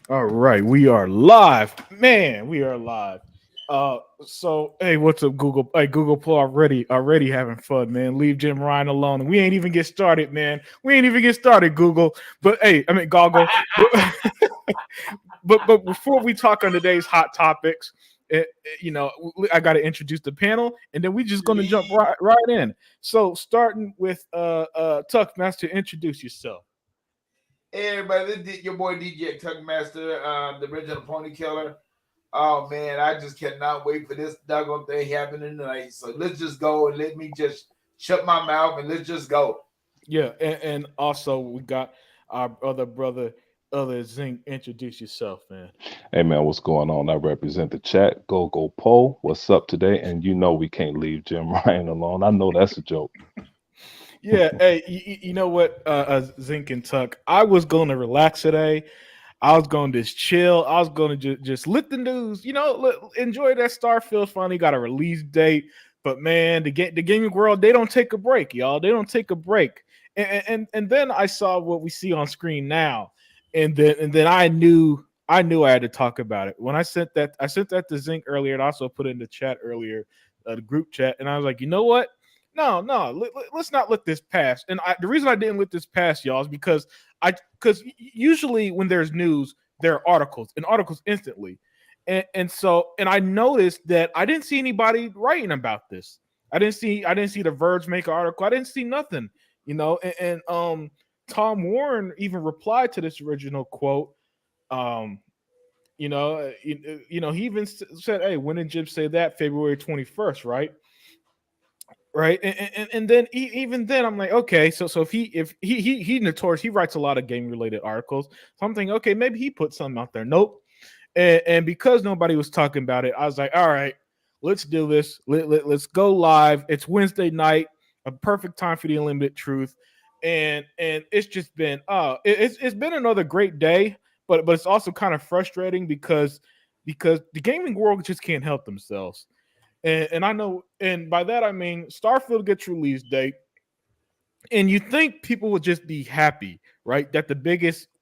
All right, we are live, man. We are live. So hey, what's up, Google? Hey, Google Play already having fun, man. Leave Jim Ryan alone. We ain't even get started, man. We ain't even get started, Google. But hey, I mean Goggle. But before we talk on today's hot topics, I got to introduce the panel, and then we just gonna jump right in. So starting with Tuck Master, introduce yourself. Hey everybody, this is your boy DJ Tuckmaster, the original Pony Killer. Oh man, I just cannot wait for this doggone thing happening tonight. So let's just go and let me just shut my mouth and let's just go. Yeah, and also we got our other brother, other Zinc. Introduce yourself, man. Hey man, what's going on? I represent the chat. Go Poll. What's up today? And you know we can't leave Jim Ryan alone. I know that's a joke. Yeah, hey, you know what, Zinc and Tuck? I was going to relax today. I was going to just chill. I was going to just let the news, enjoy that Starfield finally got a release date. But man, the gaming world, they don't take a break, y'all. They don't take a break. And then I saw what we see on screen now, and then I knew I had to talk about it. When I sent that to Zinc earlier, and also put it in the chat earlier, the group chat, and I was like, you know what? No, let's not let this pass. And the reason I didn't let this pass, y'all, is because usually when there's news, there are articles and articles instantly, and I noticed that I didn't see anybody writing about this. I didn't see the Verge make an article. I didn't see nothing, and Tom Warren even replied to this original quote. Um, he even said, "Hey, when did Jim say that? February 21st, right?" Right, and then even then I'm like, okay, so if he notorious, he writes a lot of game related articles. So I'm thinking, okay, maybe he put something out there. Nope. And because nobody was talking about it, I was like, all right, let's do this. Let's go live. It's Wednesday night, a perfect time for the unlimited truth. And it's just been it's been another great day, but it's also kind of frustrating because the gaming world just can't help themselves. And I know, and by that I mean Starfield gets release date, and you think people would just be happy, right? That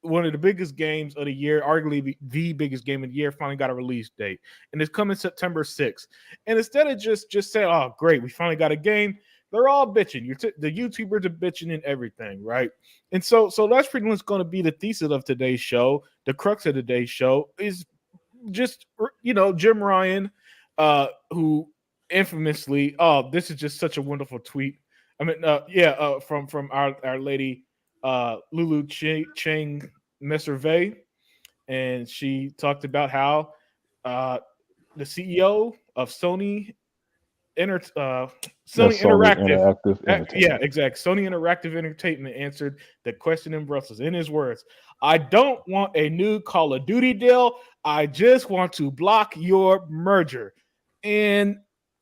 one of the biggest games of the year, arguably the biggest game of the year, finally got a release date, and it's coming September 6th. And instead of just saying, "Oh, great, we finally got a game," they're all bitching. The YouTubers are bitching and everything, right? And so that's pretty much going to be the thesis of today's show. The crux of today's show is just Jim Ryan, who infamously, oh, this is just such a wonderful tweet. I mean, from our lady, Lulu Cheng Meservey, and she talked about how the CEO of Inter, uh, That's Sony Sony Interactive. Interactive Yeah, Entertainment. exactly. Sony Interactive Entertainment answered the question in Brussels in his words: "I don't want a new Call of Duty deal. I just want to block your merger." And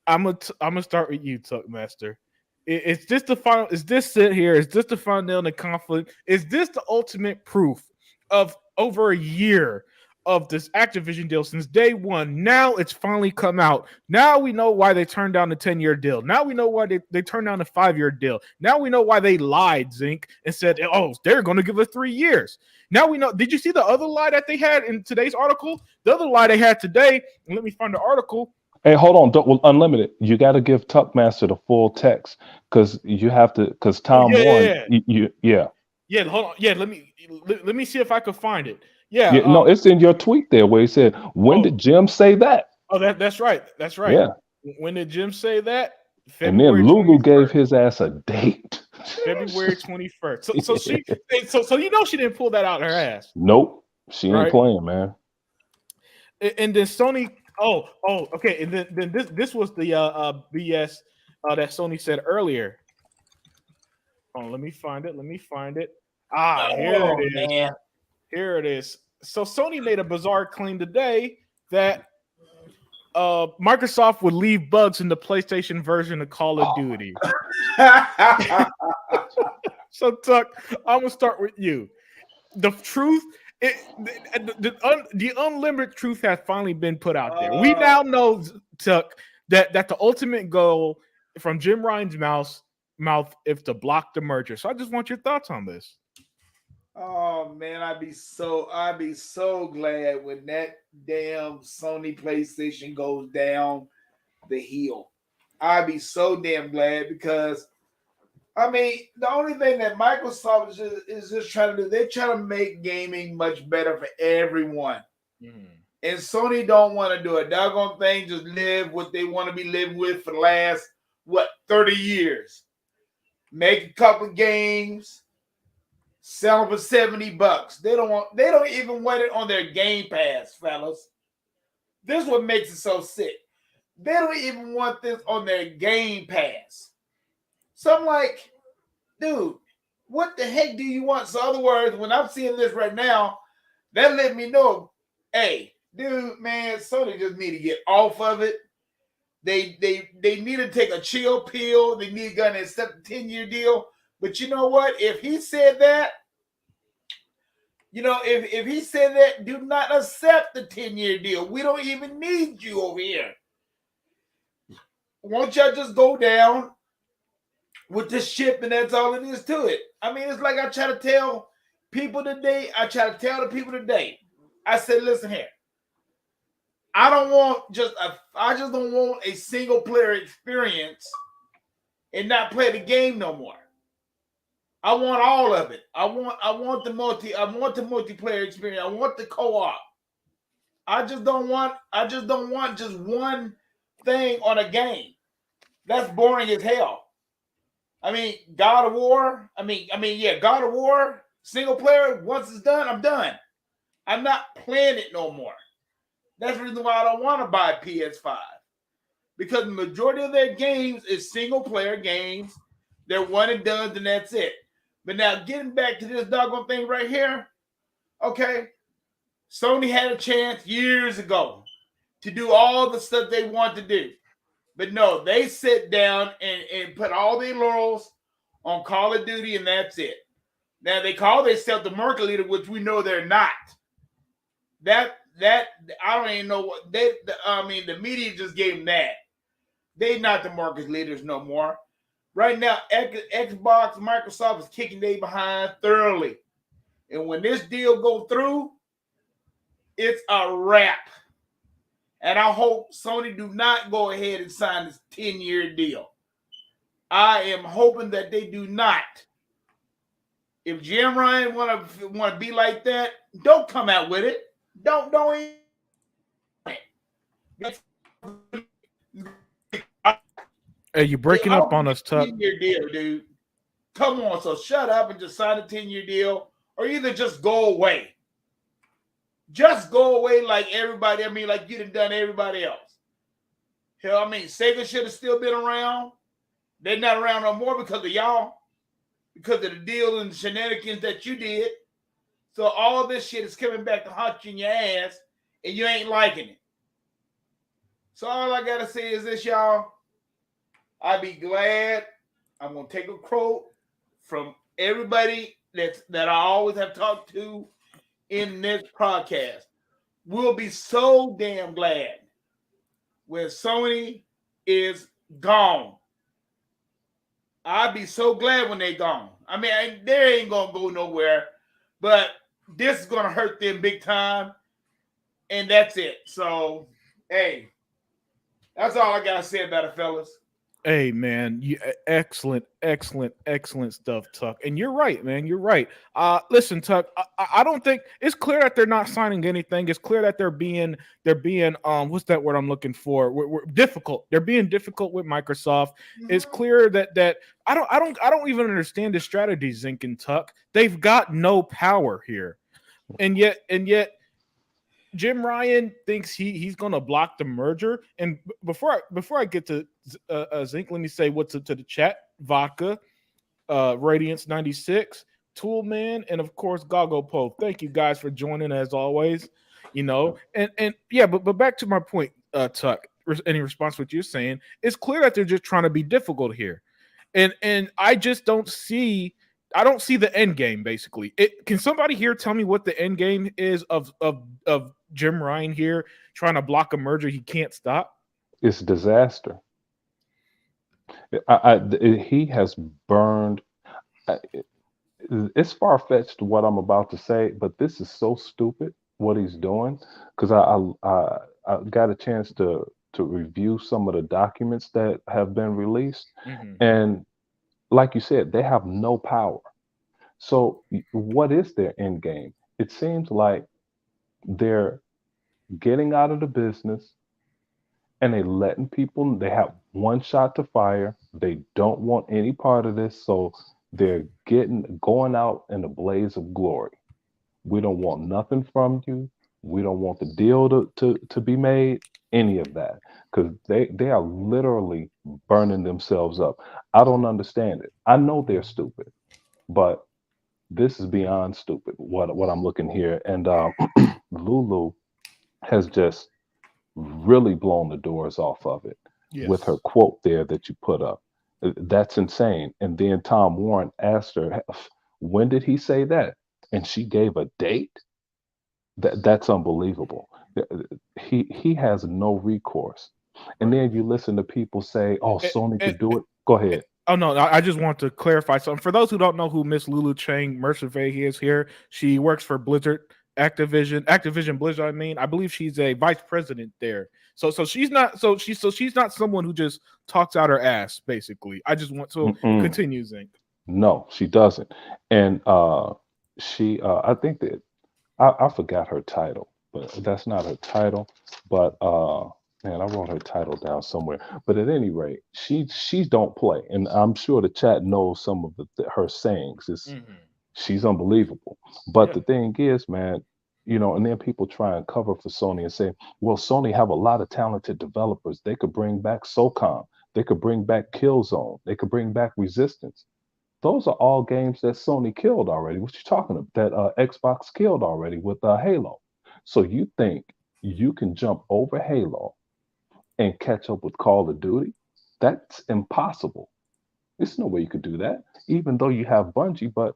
I'm gonna start with you, Tuck Master. It's just the final. Is this sit here? Is this the final nail in the conflict? Is this the ultimate proof of over a year of this Activision deal since day one? Now it's finally come out. Now we know why they turned down the 10-year deal. Now we know why they turned down the 5-year deal. Now we know why they lied, Zinc, and said, oh, they're going to give us 3 years. Now we know. Did you see the other lie that they had in today's article? The other lie they had today, and let me find the article. Hey, hold on. Well, Unlimited. You got to give Tuckmaster the full text because you have to. Because Oh, Tom yeah, yeah, Warren, yeah. yeah, Yeah, hold on. Yeah, let me see if I can find it. Yeah. yeah. No, it's in your tweet there where he said, "When Oh, did Jim say that?" that's right. That's right. Yeah, When did Jim say that? and then February Lulu gave 21st. his ass a date. February 21st. So you know she didn't pull that out her ass, Nope, she ain't right? playing, man. And then Sony. Oh, okay. And then this was the BS that Sony said earlier. Oh, let me find it. Let me find it. Ah, here it Oh is. man. Here it is. So Sony made a bizarre claim today that Microsoft would leave bugs in the PlayStation version of Call of Oh, Duty. So Tuck, I'm gonna start with you. The truth, the unlimited truth has finally been put out there. We uh, now know, Tuck, that the ultimate goal from Jim Ryan's mouth is to block the merger. So I just want your thoughts on this. oh man, I'd be so glad when that damn Sony PlayStation goes down the hill. I'd be so damn glad because I mean the only thing that Microsoft is just trying to do, they're trying to make gaming much better for everyone. And Sony don't want to do a doggone thing, just live what they want to be living with for the last 30 years. Make a couple games, sell them for $70. They don't even want it on their Game Pass, fellas. This is what makes it so sick. They don't even want this on their Game Pass. So I'm like, dude, what the heck do you want? So in other words, when I'm seeing this right now, that let me know, hey, dude, man, Sony just need to get off of it. They need to take a chill pill. They need to accept a 10-year deal. But you know what? If he said that, if he said that, do not accept the 10-year deal. We don't even need you over here. Won't y'all just go down with the ship and that's all it is to it? I mean, it's like I try to tell people today. I said, listen here. I just don't want a single player experience and not play the game no more. I want all of it. I want the multiplayer experience. I want the co-op. I just don't want just one thing on a game. That's boring as hell. I mean, God of War. God of War single player. Once it's done, I'm done. I'm not playing it no more. That's the reason why I don't want to buy PS5. Because the majority of their games is single player games. They're one and done, and that's it. But now getting back to this doggone thing right here, okay, Sony had a chance years ago to do all the stuff they want to do. But no, they sit down and put all their laurels on Call of Duty, and that's it. Now they call themselves the market leader, which we know they're not. That I don't even know what the media just gave them that. They not the market leaders no more. Right now, Xbox, Microsoft is kicking they behind thoroughly. And when this deal go through, it's a wrap. And I hope Sony do not go ahead and sign this 10-year deal. I am hoping that they do not. If Jim Ryan want to be like that, don't come out with it. Don't even. Hey, you're breaking up on us, Tuck. 10-year deal, dude. Come on, so shut up and just sign a 10-year deal, or either just go away. Just go away like everybody. I mean, like you done everybody else. Hell, I mean, Sega should have still been around. They're not around no more because of y'all, because of the deal and the shenanigans that you did. So all this shit is coming back to haunt you in your ass, and you ain't liking it. So all I gotta say is this, y'all. I'd be glad. I'm gonna take a quote from everybody that I always have talked to in this podcast. We'll be so damn glad when Sony is gone. I'd be so glad when they're gone. I mean, they ain't gonna go nowhere, but this is gonna hurt them big time, and that's it. So, hey, that's all I gotta say about it, fellas. Hey, man, excellent stuff, Tuck. And you're right, man. You're right. Listen, Tuck, I don't think it's clear that they're not signing anything. It's clear that they're being what's that word I'm looking for? We're difficult. They're being difficult with Microsoft. Mm-hmm. It's clear that I don't even understand the strategy, Zink and Tuck. They've got no power here, and yet. Jim Ryan thinks he's going to block the merger. And before I get to Zink, let me say what's to the chat. Vodka, Radiance 96, Toolman, and of course Goggo Pope. Thank you guys for joining as always. And yeah, but back to my point, Tuck. In response to what you're saying, it's clear that they're just trying to be difficult here, and I just don't see. I don't see the end game. Basically, can somebody here tell me what the end game is of Jim Ryan here trying to block a merger he can't stop? It's disaster. He has burned. it's far fetched what I'm about to say, but this is so stupid what he's doing because I got a chance to review some of the documents that have been released, Hmm. and like you said, they have no power. So what is their end game? It seems like they're getting out of the business and they letting people. They have one shot to fire. They don't want any part of this, so they're getting going out in a blaze of glory. We don't want nothing from you. We don't want the deal to be made, any of that. Because they are literally burning themselves up. I don't understand it. I know they're stupid, but this is beyond stupid, what I'm looking here. And Lulu has just really blown the doors off of it with her Yes. quote there that you put up. That's insane. And then Tom Warren asked her, when did he say that? And she gave a date. That's unbelievable. He has no recourse. And Right. then you listen to people say, "Oh, Eh, Sony eh, could do it." Go eh, ahead. oh no, I just want to clarify something. For those who don't know who Miss Lulu Cheng Meservey is here, she works for Blizzard, Activision Blizzard. I believe she's a vice president there. So she's not someone who just talks out her ass. Basically, I just want to Mm-mm. continue, Zink. No, she doesn't. And she, I think that I forgot her title, but that's not her title. But man, I wrote her title down somewhere. But at any rate, she don't play, and I'm sure the chat knows some of her sayings. It's Hmm. she's unbelievable. But Yeah. the thing is, man, and then people try and cover for Sony and say, well, Sony have a lot of talented developers. They could bring back SOCOM. They could bring back Killzone. They could bring back Resistance. Those are all games that Sony killed already. What you talking about? That Xbox killed already with Halo. So you think you can jump over Halo and catch up with Call of Duty? That's impossible. There's no way you could do that, even though you have Bungie. But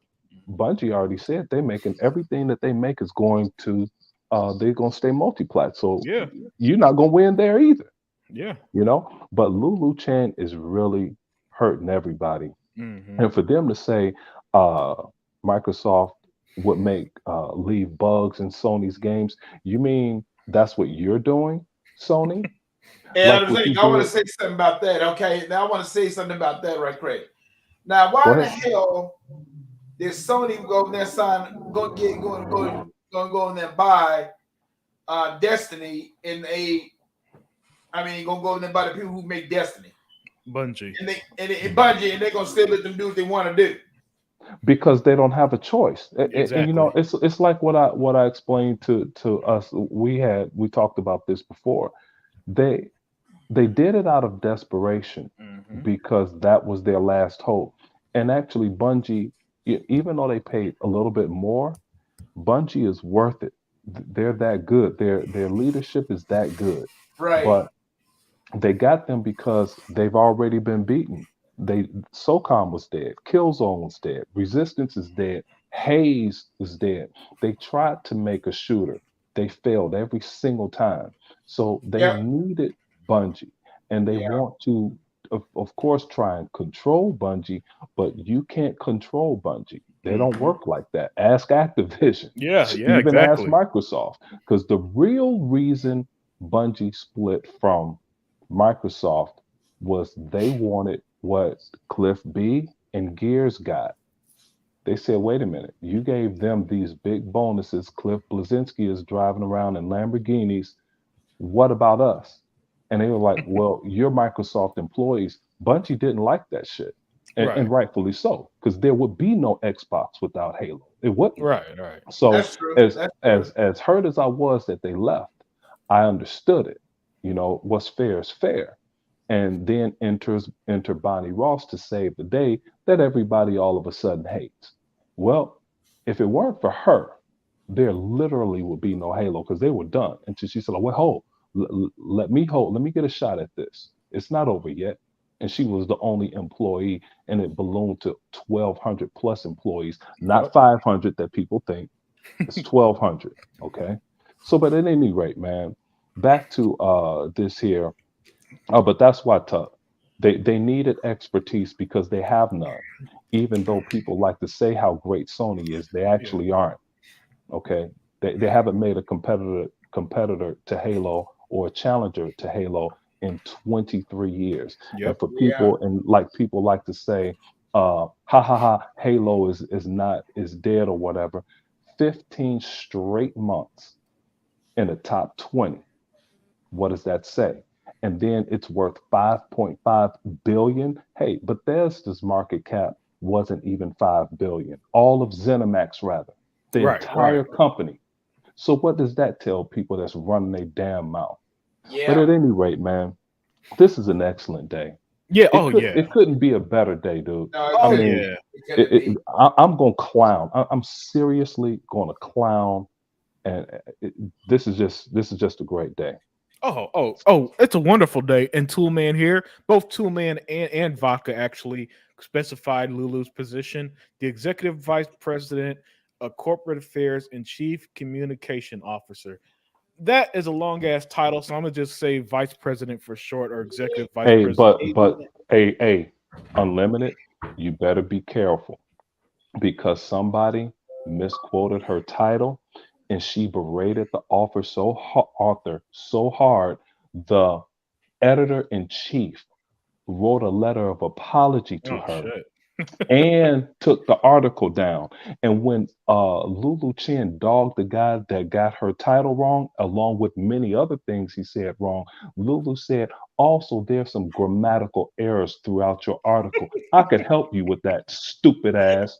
Bungie already said they're making everything that they make is going to, they're going to stay multiplat. So Yeah. you're not going to win there either, Yeah. But Lulu Chan is really hurting everybody. Hmm. And for them to say uh, Microsoft would make leave bugs in Sony's games, you mean that's what you're doing, Sony? And Like I'm what you saying, I want to did? say something about that. Okay, now I want to say something about that right quick. Now, Go why the ahead. hell did Sony go in there sign go in there and buy Destiny gonna go in there and buy the people who make Destiny Bungie. and Bungie and they're gonna still let them do what they want to do. Because they don't have a choice. And, Exactly. it's like what I explained to us. We talked about this before. They they did it out of desperation Hmm. because that was their last hope. And actually, Bungie, even though they paid a little bit more, Bungie is worth it. They're that good. Their leadership is that good. Right. But they got them because they've already been beaten. They SOCOM was dead, Killzone was dead, Resistance is dead, Haze is dead. They tried to make a shooter. They failed every single time. So they Yep. needed Bungie. And they Yeah. want to of course try and control Bungie, but you can't control Bungie. They don't Hmm. work like that. Ask Activision. Yeah. Yeah. Even ask Exactly. Microsoft. Because the real reason Bungie split from Microsoft was they wanted what Cliff B and Gears got. They said, wait a minute, you gave them these big bonuses. Cliff Blazinski is driving around in Lamborghinis. What about us? And they were like, well, you're Microsoft employees. Bungie didn't like that shit. And Right. rightfully so, because there would be no Xbox without Halo. It wouldn't. Right. Right. So That's true. as That's true. as hurt as I was that they left, I understood it. What's fair is fair. And then enter Bonnie Ross to save the day that everybody all of a sudden hates. Well, if it weren't for her, there literally would be no Halo because they were done. Until she said, "Well, let me get a shot at this. It's not over yet." And she was the only employee, and it ballooned to 1,200 plus employees, not Yep. 500 that people think. It's 1,200. Okay. So, but at any rate, man, back to this here. Oh, but that's why They needed expertise because they have none. Even though people like to say how great Sony is, they Yeah. actually aren't. Okay, they haven't made a competitor to Halo or a challenger to Halo in 23 years. And Yep. for Yeah. people, and like people like to say, ha ha ha, Halo is dead or whatever. 15 straight months in the top 20. What does that say? And then it's worth 5.5 billion. Hey, Bethesda's market cap wasn't even 5 billion. All of ZeniMax, rather, the Right. entire Right. company. So what does that tell people that's running their damn mouth? But Yeah. at any rate, man, this is an excellent day. Yeah. It Oh could yeah. it couldn't be a better day, dude. No, I Oh it mean, yeah. couldn't be. I'm gonna clown. I'm seriously gonna clown, and this is just a great day. Oh, it's a wonderful day. And Toolman here, both Toolman and Vodka actually specified Lulu's position, the executive vice president of corporate affairs and chief communication officer. That is a long ass title, so I'm gonna just say vice president for short or executive vice Hey, president. but hey, Unlimited, you better be careful because somebody misquoted her title and she berated the author so hard. The editor in chief wrote a letter of apology to Oh her shit. and took the article down. And when Lulu Chen dogged the guy that got her title wrong, along with many other things he said wrong, Lulu said, also, there's some grammatical errors throughout your article. I could help you with that, stupid ass.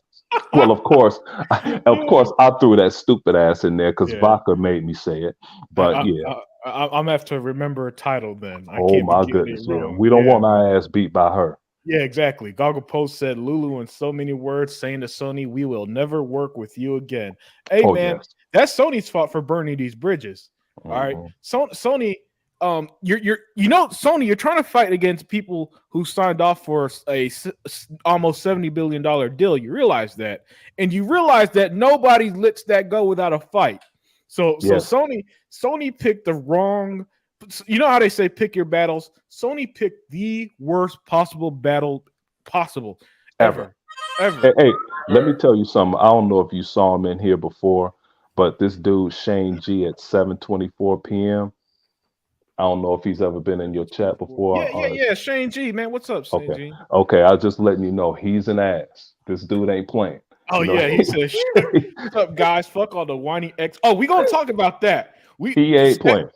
Well, of course, I threw that stupid ass in there because Yeah. Vodka made me say it. I, But I, yeah, I'm gonna have to remember a title then. I oh can't be my getting it goodness, yeah, wrong. we don't Yeah. want our ass beat by her. Yeah, exactly. Goggle Post said Lulu in so many words, saying to Sony, "We will never work with you again." Hey, Oh man, yes. that's Sony's fault for burning these bridges. All right, Mhm. Sony, Sony, you're trying to fight against people who signed off for almost $70 billion deal. You realize that, and you realize that nobody lets that go without a fight. So Yes, Sony picked the wrong. You know how they say pick your battles. Sony picked the worst possible battle possible ever. ever, ever. Hey, let me Or, tell you something. I don't know if you saw him in here before, but this dude Shane G at 7:24 p.m. I don't know if he's ever been in your chat before. Yeah. Shane G, man, what's up, Shane Okay, G? okay. I was just letting you know he's an ass. This dude ain't playing. Oh You know, yeah, he says, "What's up, guys? Fuck all the whiny X." Oh, we gonna talk about that. We he ain't playing.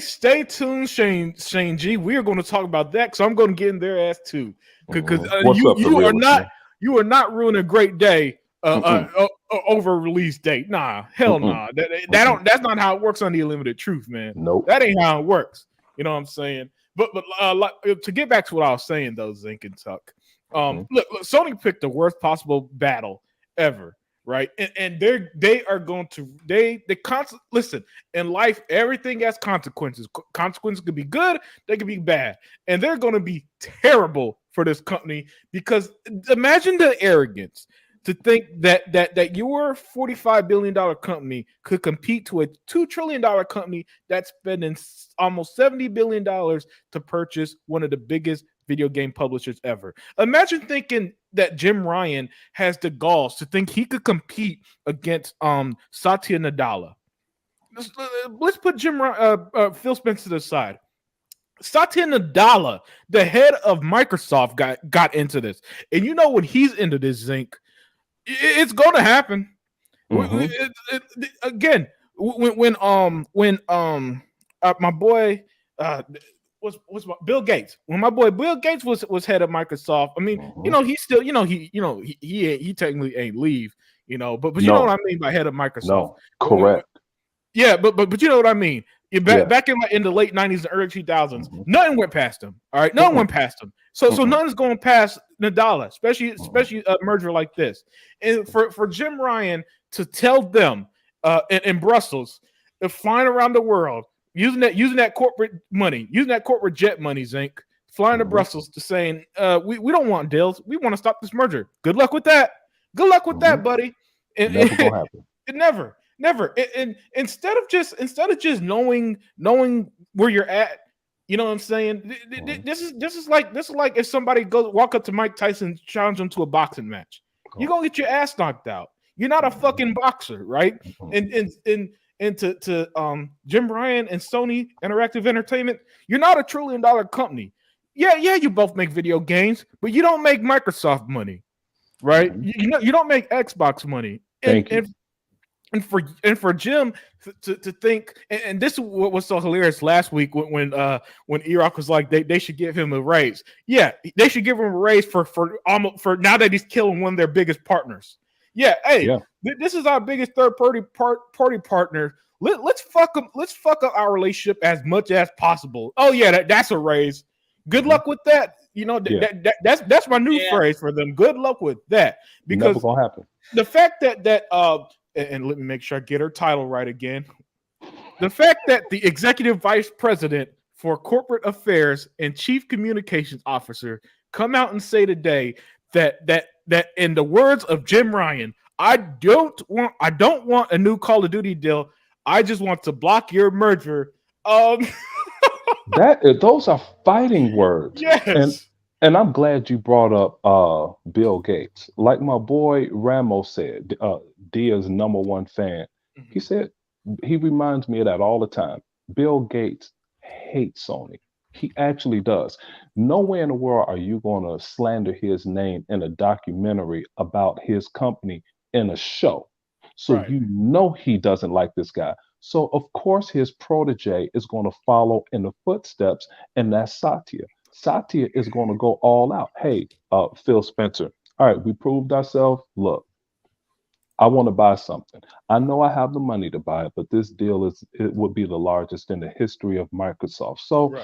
stay tuned, Shane G. We are going to talk about that because I'm going to get in their ass too. Because What's up, the realest man? you are not ruining a great day Mm-mm, over release date. Nah, hell mm-mm, nah. That mm-mm. don't that's not how it works on the Unlimited Truth, man. Nope. That ain't how it works. You know what I'm saying? To get back to what I was saying though, Zink and Tuck. Mm-hmm, Look, Sony picked the worst possible battle ever, right? And they are going to listen, in life, everything has consequences. Consequences could be good, they could be bad, and they're going to be terrible for this company because imagine the arrogance to think that your $45 billion company could compete to a $2 trillion company that's spending almost $70 billion to purchase one of the biggest video game publishers ever. Imagine thinking that Jim Ryan has the galls to think he could compete against Satya Nadella. Let's put Phil Spencer to the side. Satya Nadella, the head of Microsoft, got into this, and you know when he's into this, Zinc, it's going to happen. mm-hmm, Again, my boy was Bill Gates. When my boy Bill Gates was head of Microsoft, I mean, mm-hmm. he's still, he technically ain't leave, but you know what No, I mean by head of Microsoft. no. Correct. Yeah, but you know what I mean. You Yes. back in the late 90s and early 2000s, Mm-hmm. nothing went past him. All right, no one Mm-mm, went past him. So mm-mm, nothing's going past Nadala, mm-mm, especially a merger like this. And for Jim Ryan to tell them in Brussels, flying around the world using that corporate money, using that corporate jet money, Zinc, flying to mm-hmm, Brussels to saying we don't want deals, we want to stop this merger. Good luck with that. Good luck with mm-hmm. that, buddy. And, Never gonna happen. it never. And instead of just knowing where you're at, You know what I'm saying? This is like if somebody goes walk up to Mike Tyson, challenge him to a boxing match. You're gonna get your ass knocked out. You're not a fucking boxer, right? And to Jim Ryan and Sony Interactive Entertainment, you're not $1 trillion company. Yeah, you both make video games, but you don't make Microsoft money, right? You don't make Xbox money. And for Jim to think, and this is what was so hilarious last week when E-Rock was like they should give him a raise. Yeah, they should give him a raise for now that he's killing one of their biggest partners. Yeah, hey, this is our biggest third party partner. Let's fuck up our relationship as much as possible. Oh yeah, that's a raise. Good luck with that. You know that's my new phrase for them. Good luck with that, because never gonna happen. The fact that and let me make sure I get her title right again. The fact that the executive vice president for corporate affairs and chief communications officer come out and say today that in the words of Jim Ryan, I don't want a new Call of Duty deal. I just want to block your merger. Those are fighting words. Yes. And I'm glad you brought up Bill Gates. Like my boy Ramos said, Dia's #1 fan. He said, he reminds me of that all the time. Bill Gates hates Sony. He actually does. Nowhere in the world are you going to slander his name in a documentary about his company in a show. So you know he doesn't like this guy. So of course his protege is going to follow in the footsteps, and that's Satya. Satya is going to go all out. Hey, Phil Spencer. All right, we proved ourselves. Look, I want to buy something. I know I have the money to buy it, but this deal it would be the largest in the history of Microsoft. So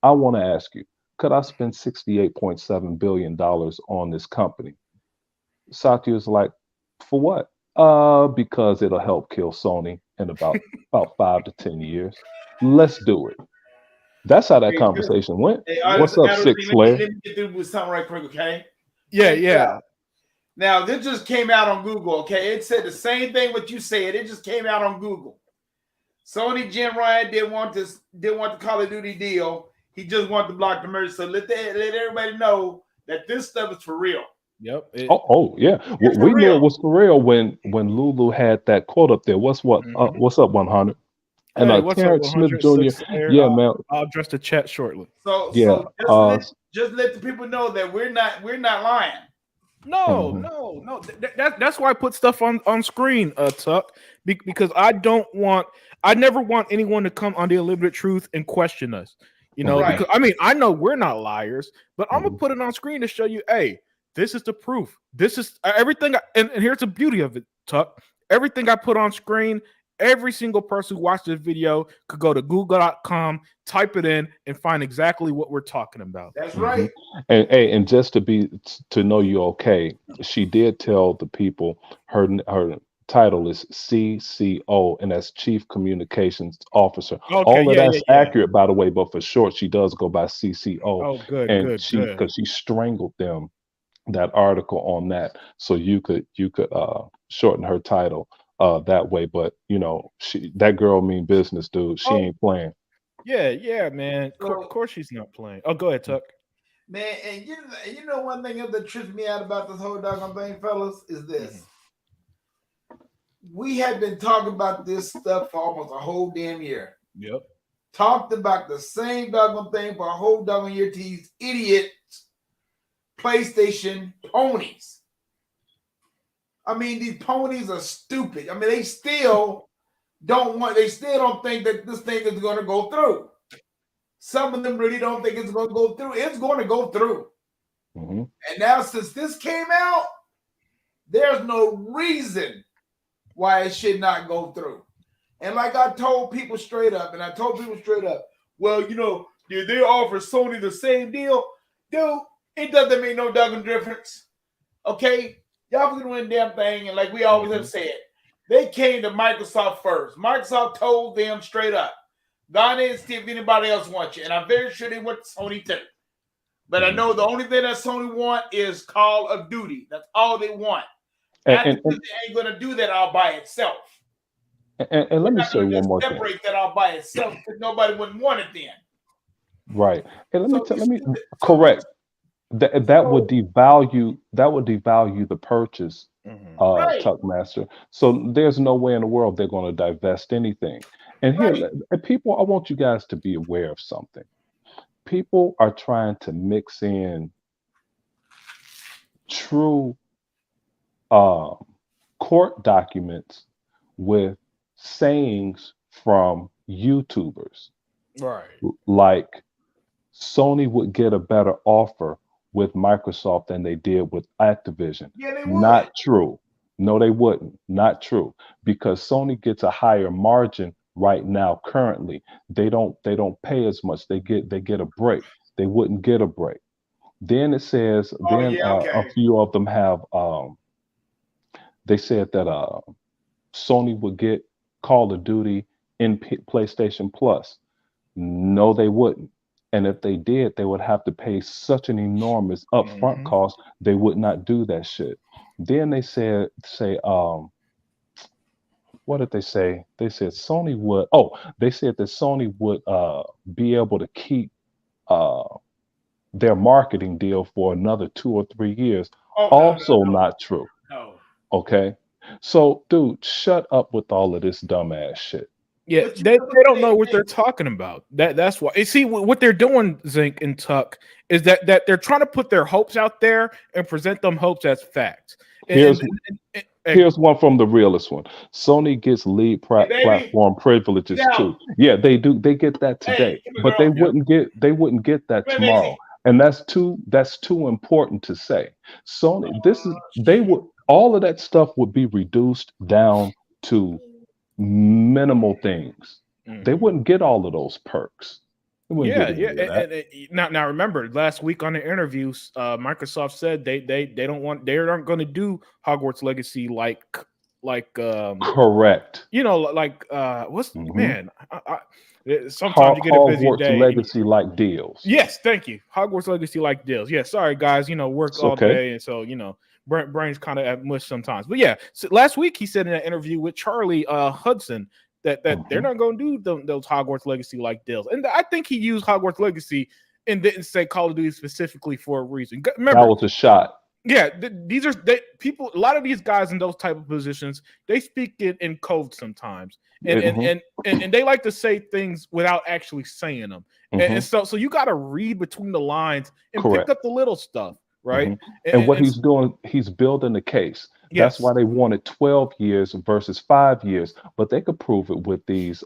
I want to ask you, could I spend $68.7 billion on this company? Satya's like, for what? Because it'll help kill Sony in about 5 to 10 years. Let's do it. That's how that conversation went. Hey, what's up, Six Slayer? Let me get through with something right quick, okay? Yeah. Now, this just came out on Google, okay? It said the same thing what you said. It just came out on Google. Sony Jim Ryan didn't want the Call of Duty deal. He just wanted to block the merger. So let everybody know that this stuff is for real. Yep. Yeah. We knew it was for real when Lulu had that quote up there. What's up, 100? And Terrence Smith Jr. Yeah, man. I'll address the chat shortly. So just let the people know that we're not lying. No. That's why I put stuff on screen, Tuck, because I never want anyone to come on the Unlimited Truth and question us. You know, because I know we're not liars, but I'm gonna put it on screen to show you, hey, this is the proof. This is everything. And here's the beauty of it, Tuck. Everything I put on screen, every single person who watched this video could go to google.com, type it in, and find exactly what we're talking about. That's right. And just to know you're okay, she did tell the people her title is CCO, and that's Chief Communications Officer. Okay, all of that's accurate, by the way, but for short, she does go by CCO. Oh, good. Because she strangled them, that article on that, so you could shorten her title that way. But you know, that girl mean business, dude. She ain't playing. Yeah, man. Of course she's not playing. Oh, go ahead, Tuck. Man, and you know one thing that trips me out about this whole doggone thing, fellas, is this. We have been talking about this stuff for almost a whole damn year. Yep. Talked about the same doggone thing for a whole doggone year to these idiot PlayStation ponies. I mean, these ponies are stupid. I mean, they still don't think that this thing is going to go through. Some of them really don't think it's going to go through. It's going to go through. And now, since this came out, there's no reason why it should not go through. And like I told people straight up, well, you know, did they offer Sony the same deal? Dude, it doesn't make no doggone difference. Okay? Y'all can win damn thing. And like we always have said, they came to Microsoft first. Microsoft told them straight up, go in and see if anybody else wants you. And I'm very sure they went to Sony too. But I know the only thing that Sony want is Call of Duty. That's all they want. They ain't going to do that all by itself. And let me say one more thing. Separate that all by itself because nobody wouldn't want it then. Right. And So let me so correct. That would so devalue the purchase, Mhm. right, Tuckmaster. So there's no way in the world they're going to divest anything. And here, right. people, I want you guys to be aware of something. People are trying to mix in true uh, court documents with sayings from YouTubers, Right. like Sony would get a better offer with Microsoft than they did with Activision. Yeah, they would. Not true. No, they wouldn't. Not true. Because Sony gets a higher margin right now currently. They don't pay as much. They get a break. They wouldn't get a break. Then it says Oh then yeah, a okay. few of them have they said that Sony would get Call of Duty in PlayStation Plus. No, they wouldn't. And if they did, they would have to pay such an enormous upfront Mhm. cost. They would not do that shit. Then they say what did they say? They said Sony would. Oh, they said that Sony would be able to keep uh their marketing deal for another 2 or 3 years. Oh no, no, Also not true. no. Okay. So, dude, shut up with all of this dumbass shit. Yeah, But you know, they don't know what hey, they're talking about. That's why. You see, what they're doing, Zink and Tuck, is that they're trying to put their hopes out there and present them hopes as facts. Here's And Here's one from the realest one. Sony gets lead hey, baby, platform privileges now, too. Yeah, they do. They get that hey, today, give me a but they girl. yep. wouldn't get that Come here, tomorrow. Macy. And that's too important to say. Sony, this is they Shit. would all of that stuff would be reduced down to minimal things. They Mhm. wouldn't get all of those perks. They wouldn't Yeah, get yeah. any of that. Now remember, last week on the interviews, Microsoft said they don't want they aren't going to do Hogwarts Legacy like Correct. like what's Hmm. man. Sometimes you get a busy Hogwarts day. Legacy like deals. Yes, thank you. Hogwarts Legacy like deals. Yeah, sorry guys, work It's all okay. day, and so brains kind of at mush sometimes. But yeah, so last week he said in that interview with Charlie Hudson that they're Hmm. not going to do those Hogwarts Legacy like deals, and I think he used Hogwarts Legacy and didn't say Call of Duty specifically for a reason. That Remember, was a shot. yeah, these are people. A lot of these guys in those type of positions, they speak in code sometimes, and and Hmm. and and they like to say things without actually saying them. And Hmm. so you got to read between the lines and pick Correct. up the little stuff, right? Hmm. And, And and, what and he's doing, he's building a case. That's yes, why they wanted 12 years versus 5 years, but they could prove it with these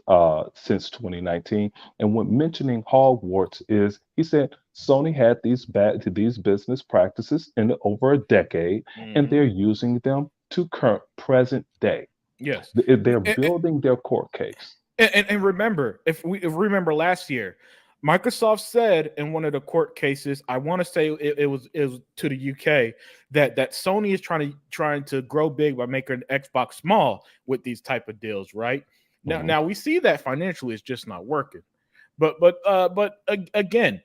since 2019. And when mentioning Hogwarts is, he said Sony had these business practices in over a decade, and mhm, they're using them to current present day. yes. They're building their court case. And remember, if we remember last year, Microsoft said in one of the court cases, I want to say it was to the UK that Sony is trying to grow big by making Xbox small with these type of deals, right? Hmm. Now we see that financially it's just not working. Again,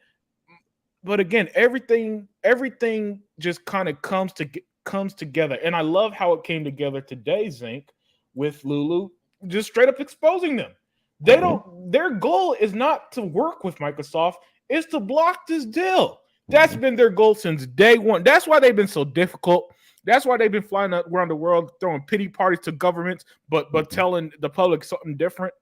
everything just kind of comes together, and I love how it came together today, Zink, with Lulu just straight up exposing them. They Hmm. don't. Their goal is not to work with Microsoft; is to block this deal. That's Hmm. been their goal since day one. That's why they've been so difficult. That's why they've been flying around the world, throwing pity parties to governments, but Hmm. telling the public something different.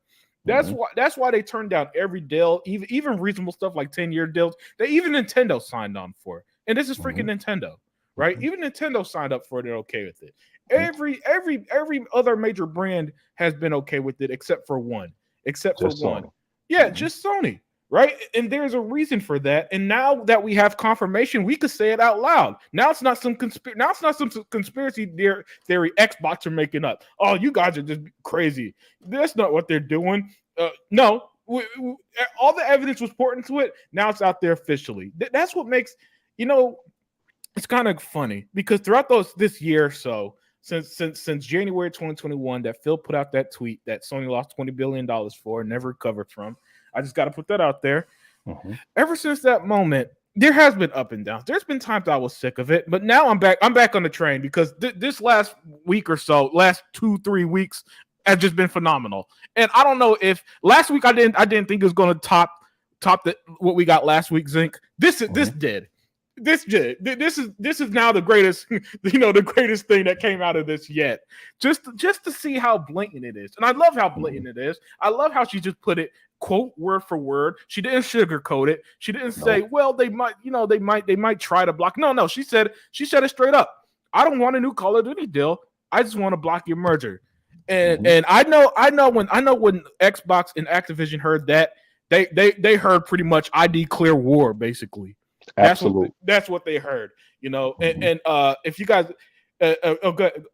That's Hmm. why they turned down every deal, even reasonable stuff like 10-year deals. They even Nintendo signed on for it. And this is freaking Hmm. Nintendo, right? Hmm. Even Nintendo signed up for it, they're okay with it. Hmm. Every other major brand has been okay with it except for one. Except for Just one. Sony. Yeah, Hmm. just Sony. Right. And there's a reason for that. And now that we have confirmation, we could say it out loud. Now it's not some conspiracy theory Xbox are making up. Oh, you guys are just crazy. That's not what they're doing. No, all the evidence was pointing to it. Now it's out there officially. That's what makes, you know, it's kind of funny because throughout this year or so, since January 2021, that Phil put out that tweet that Sony lost $20 billion for and never recovered from. I just got to put that out there. Hmm. Ever since that moment, there has been up and downs. There's been times I was sick of it, but now I'm back. I'm back on the train because this last week or so, last 2-3 weeks, has just been phenomenal. And I don't know if last week I didn't think it was going to top top what we got last week, Zinc. This did. This is now the greatest, the greatest thing that came out of this yet. Just to see how blatant it is, and I love how blatant it is. I love how she just put it quote word for word. She didn't sugarcoat it. She didn't say, well, they might try to block. No, she said it straight up. I don't want a new Call of Duty deal. I just want to block your merger. And I know when Xbox and Activision heard that, they heard pretty much I declare war, basically. Absolutely. That's what they heard, And if you guys, what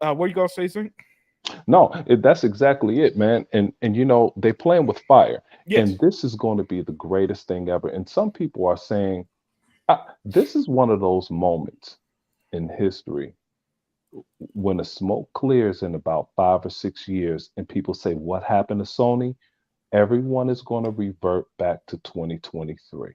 are you gonna say, Zink? No, that's exactly it, man. And they playing with fire, yes. And this is going to be the greatest thing ever. And some people are saying this is one of those moments in history when the smoke clears in about 5 or 6 years, and people say, "What happened to Sony?" Everyone is going to revert back to 2023.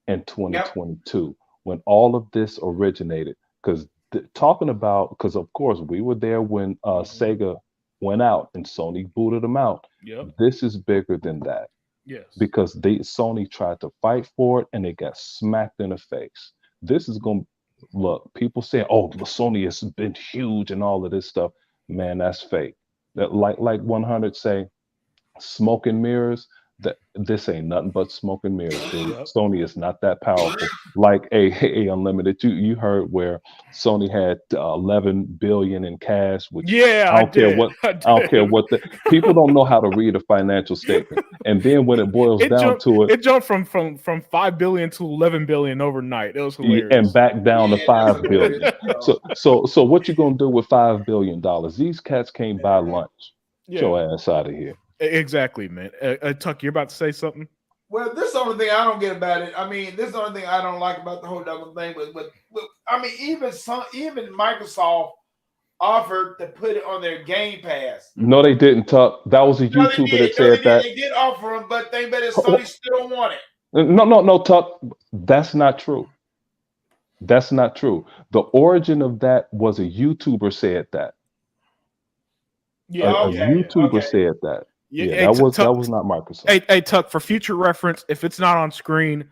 And 2022 when all of this originated, because of course we were there when Sega went out and Sony booted them out. This is bigger than that. Yes, because Sony tried to fight for it and they got smacked in the face. This is going to look, people say, oh, Sony has been huge and all of this stuff. Man, that's fake. That like 100 say, smoke and mirrors. That this ain't nothing but smoke and mirrors, dude. Sony is not that powerful. Like a Unlimited, you heard where Sony had 11 billion in cash. Which I don't care what the people don't know how to read a financial statement. And then when it boils down to it jumped from 5 billion to 11 billion overnight. It was hilarious. And back down to 5 billion. So what you gonna do with $5 billion? These cats can't buy lunch. Get your ass out of here. Exactly, man. Tuck, you're about to say something? Well, this is the only thing I don't get about it. I mean, this is the only thing I don't like about the whole double thing. But I mean, even Microsoft offered to put it on their Game Pass. No, they didn't, Tuck. That was a YouTuber that said that. They did offer them, but they bet Sony still don't want it. No, Tuck. That's not true. That's not true. The origin of that was a YouTuber said that. Yeah, a YouTuber said that. Yeah, that was not Microsoft. Hey, Tuck, for future reference, if it's not on screen,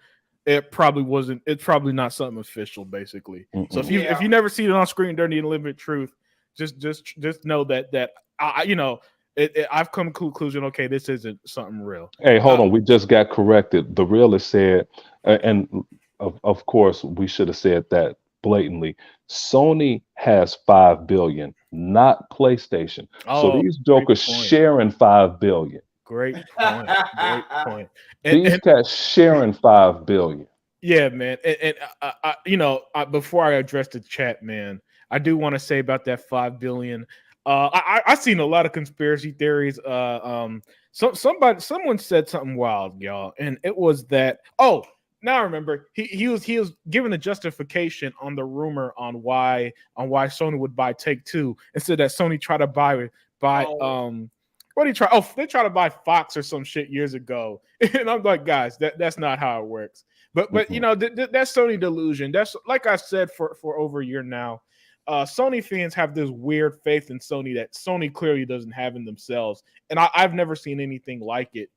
it probably wasn't. It's probably not something official, basically. Mm-mm. So if you never see it on screen during the Unlimited Truth, just know that I've come to the conclusion. Okay, this isn't something real. Hey, hold on, we just got corrected. The realist said, and of course we should have said that blatantly. Sony has 5 billion, not PlayStation. So these jokers sharing 5 billion. Great point. Great point. These cats sharing 5 billion. Yeah, man. And before I address the chat, man, I do want to say about that 5 billion. I've seen a lot of conspiracy theories. Someone said something wild, y'all, and it was that. Oh, now I remember he was given a justification on the rumor on why Sony would buy Take-Two, and said that Sony tried to buy what did he try? Oh, they tried to buy Fox or some shit years ago, and I'm like, guys, that's not how it works. But that's Sony delusion. That's like I said for over a year now. Sony fans have this weird faith in Sony that Sony clearly doesn't have in themselves, and I've never seen anything like it.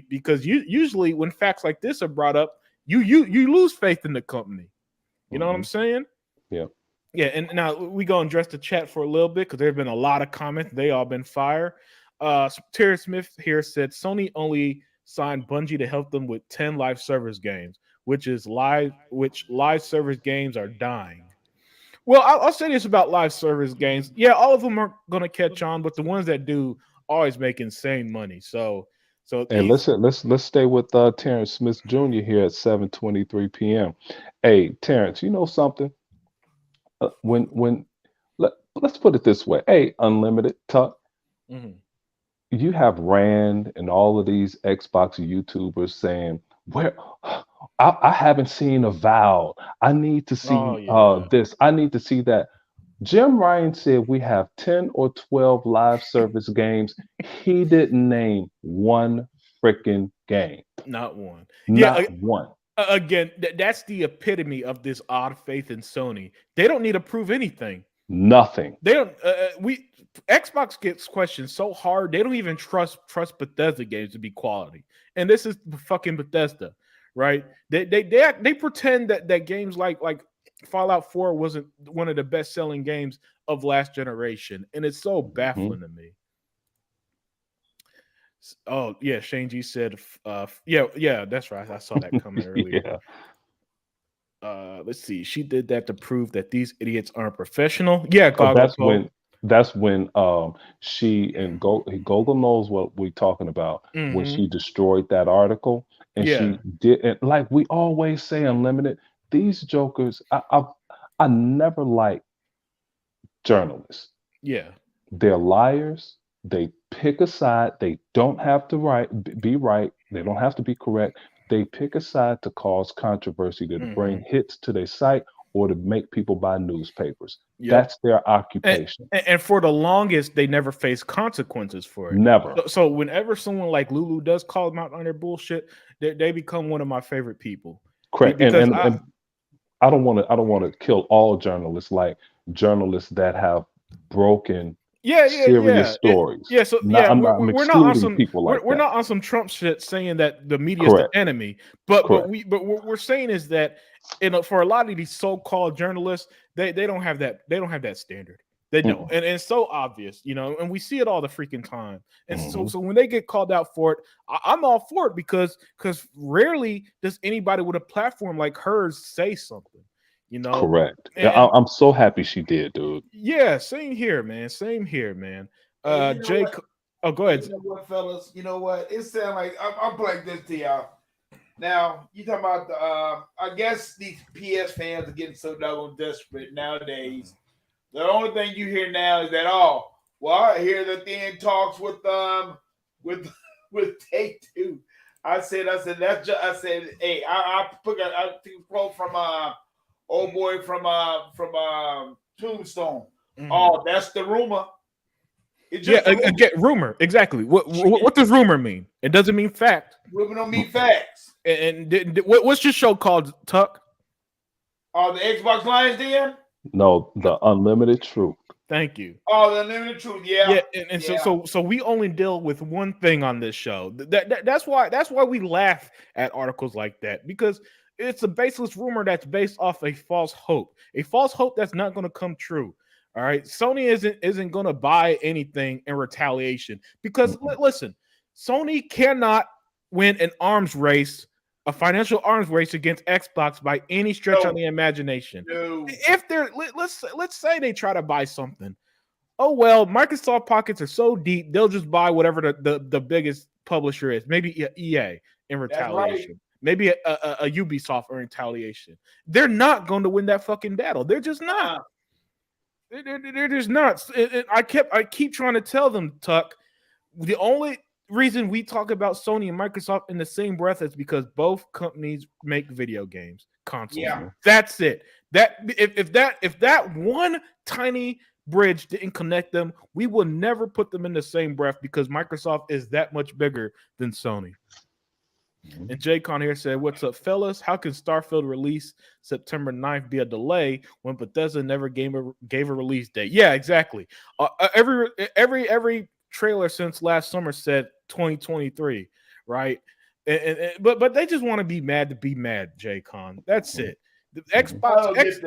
Because usually when facts like this are brought up, you lose faith in the company. You know what I'm saying? Yeah. Yeah, and now we go and address the chat for a little bit because there have been a lot of comments. They all been fire. Terry Smith here said Sony only signed Bungie to help them with 10 live service games, which live service games are dying. Well, I'll say this about live service games. Yeah, all of them aren't going to catch on, but the ones that do always make insane money. So hey, let's stay with Terrence Smith Jr. here at 7:23 p.m. Hey, Terrence, you know something? Let's put it this way. Hey, Unlimited Tuck, you have Rand and all of these Xbox YouTubers saying, "Where I haven't seen Avowed. I need to see this. I need to see that." Jim Ryan said we have 10 or 12 live service games. He didn't name one freaking game. Not one. Not one. Again, that's the epitome of this odd faith in Sony. They don't need to prove anything. Nothing. They don't. Xbox gets questioned so hard they don't even trust Bethesda games to be quality. And this is fucking Bethesda, right? They pretend that games like Fallout 4 wasn't one of the best selling games of last generation, and it's so baffling to me. Oh yeah, Shane G said, yeah, that's right. I saw that coming earlier. Let's see. She did that to prove that these idiots aren't professional. Yeah, that's when she and Gogol knows what we're talking about, when she destroyed that article, and she did, and like we always say, Unlimited, these jokers, I never like journalists. Yeah, they're liars. They pick a side. They don't have to be right. They don't have to be correct. They pick a side to cause controversy, to bring hits to their site, or to make people buy newspapers. That's their occupation. And for the longest, they never face consequences for it. Never. So whenever someone like Lulu does call them out on their bullshit, they become one of my favorite people. Correct. And I don't want to kill all journalists, like journalists that have broken serious stories. We're not on some people like we're not on some Trump shit saying that the media is the enemy. But what we're saying is that for a lot of these so-called journalists, they don't have that standard. They don't, and it's so obvious, and we see it all the freaking time. And so when they get called out for it, I'm all for it because rarely does anybody with a platform like hers say something. Correct. I'm so happy she did, dude. Yeah, same here, man. Jake, go ahead. You know what, fellas? You know what? It sounds like I'm playing this to y'all. Now you talking about the I guess these PS fans are getting so doggone desperate nowadays. The only thing you hear now is that I hear that they in talks with Take Two. I said that's just hey, I took a quote from old boy from Tombstone. Oh, that's the rumor. Again, rumor. Exactly. What does rumor mean? It doesn't mean fact. Rumor don't mean facts. And what's your show called, Tuck? The Xbox Lions Den? No, the Unlimited Truth. Thank you. Oh, the Unlimited Truth. Yeah. So we only deal with one thing on this show. That's why we laugh at articles like that, because it's a baseless rumor that's based off a false hope that's not going to come true. All right, Sony isn't going to buy anything in retaliation because listen, Sony cannot win a financial arms race against Xbox by any stretch of the imagination. No. If they're let's say they try to buy something, oh well, Microsoft pockets are so deep they'll just buy whatever the biggest publisher is, maybe EA in retaliation. Maybe a Ubisoft in retaliation. They're not going to win that fucking battle. They're just not. They're just not. I keep trying to tell them, Tuck, the only reason we talk about Sony and Microsoft in the same breath is because both companies make video games, consoles. Yeah. That's it. That if that one tiny bridge didn't connect them, we will never put them in the same breath because Microsoft is that much bigger than Sony. And Jay Con here said, "What's up, fellas? How can Starfield release September 9th be a delay when Bethesda never gave a release date?" Yeah, exactly. Every trailer since last summer said 2023, right? But they just want to be mad, Jay Con. That's it. The Xbox.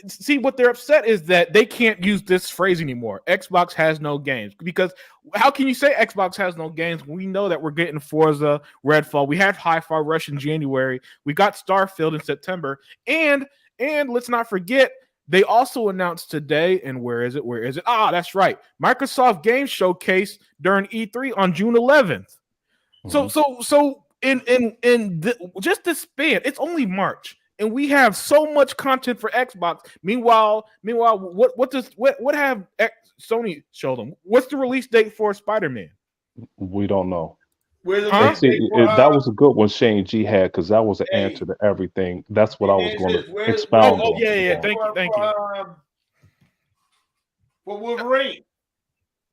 See, what they're upset is that they can't use this phrase anymore. Xbox has no games, because how can you say Xbox has no games? We know that we're getting Forza, Redfall. We had Hi-Fi Rush in January. We got Starfield in September, and let's not forget they also announced today. And where is it? That's right. Microsoft Game Showcase during E3 on June 11th. So just this span, it's only March. And we have so much content for Xbox. Meanwhile, what have Sony showed them? What's the release date for Spider-Man? We don't know. That was a good one Shane G had, because that was an answer to everything. That's what I was going to expound on. Yeah. Thank you. For Wolverine.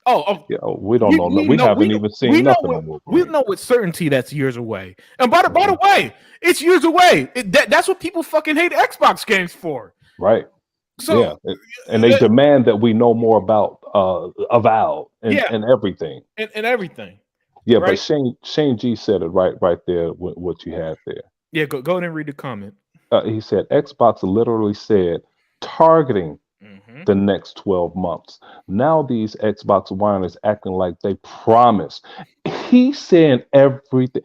Yeah, we don't know. We haven't even seen nothing. We know with certainty that's years away. And by the way, it's years away. That's what people fucking hate Xbox games for. Right. So and they demand that we know more about Avowed and everything. And everything. Yeah, right? But Shane G said it right there with what you had there. Yeah, go ahead and read the comment. He said Xbox literally said targeting Mm-hmm. the next 12 months. Now these Xbox whiners acting like they promised. He's saying everything.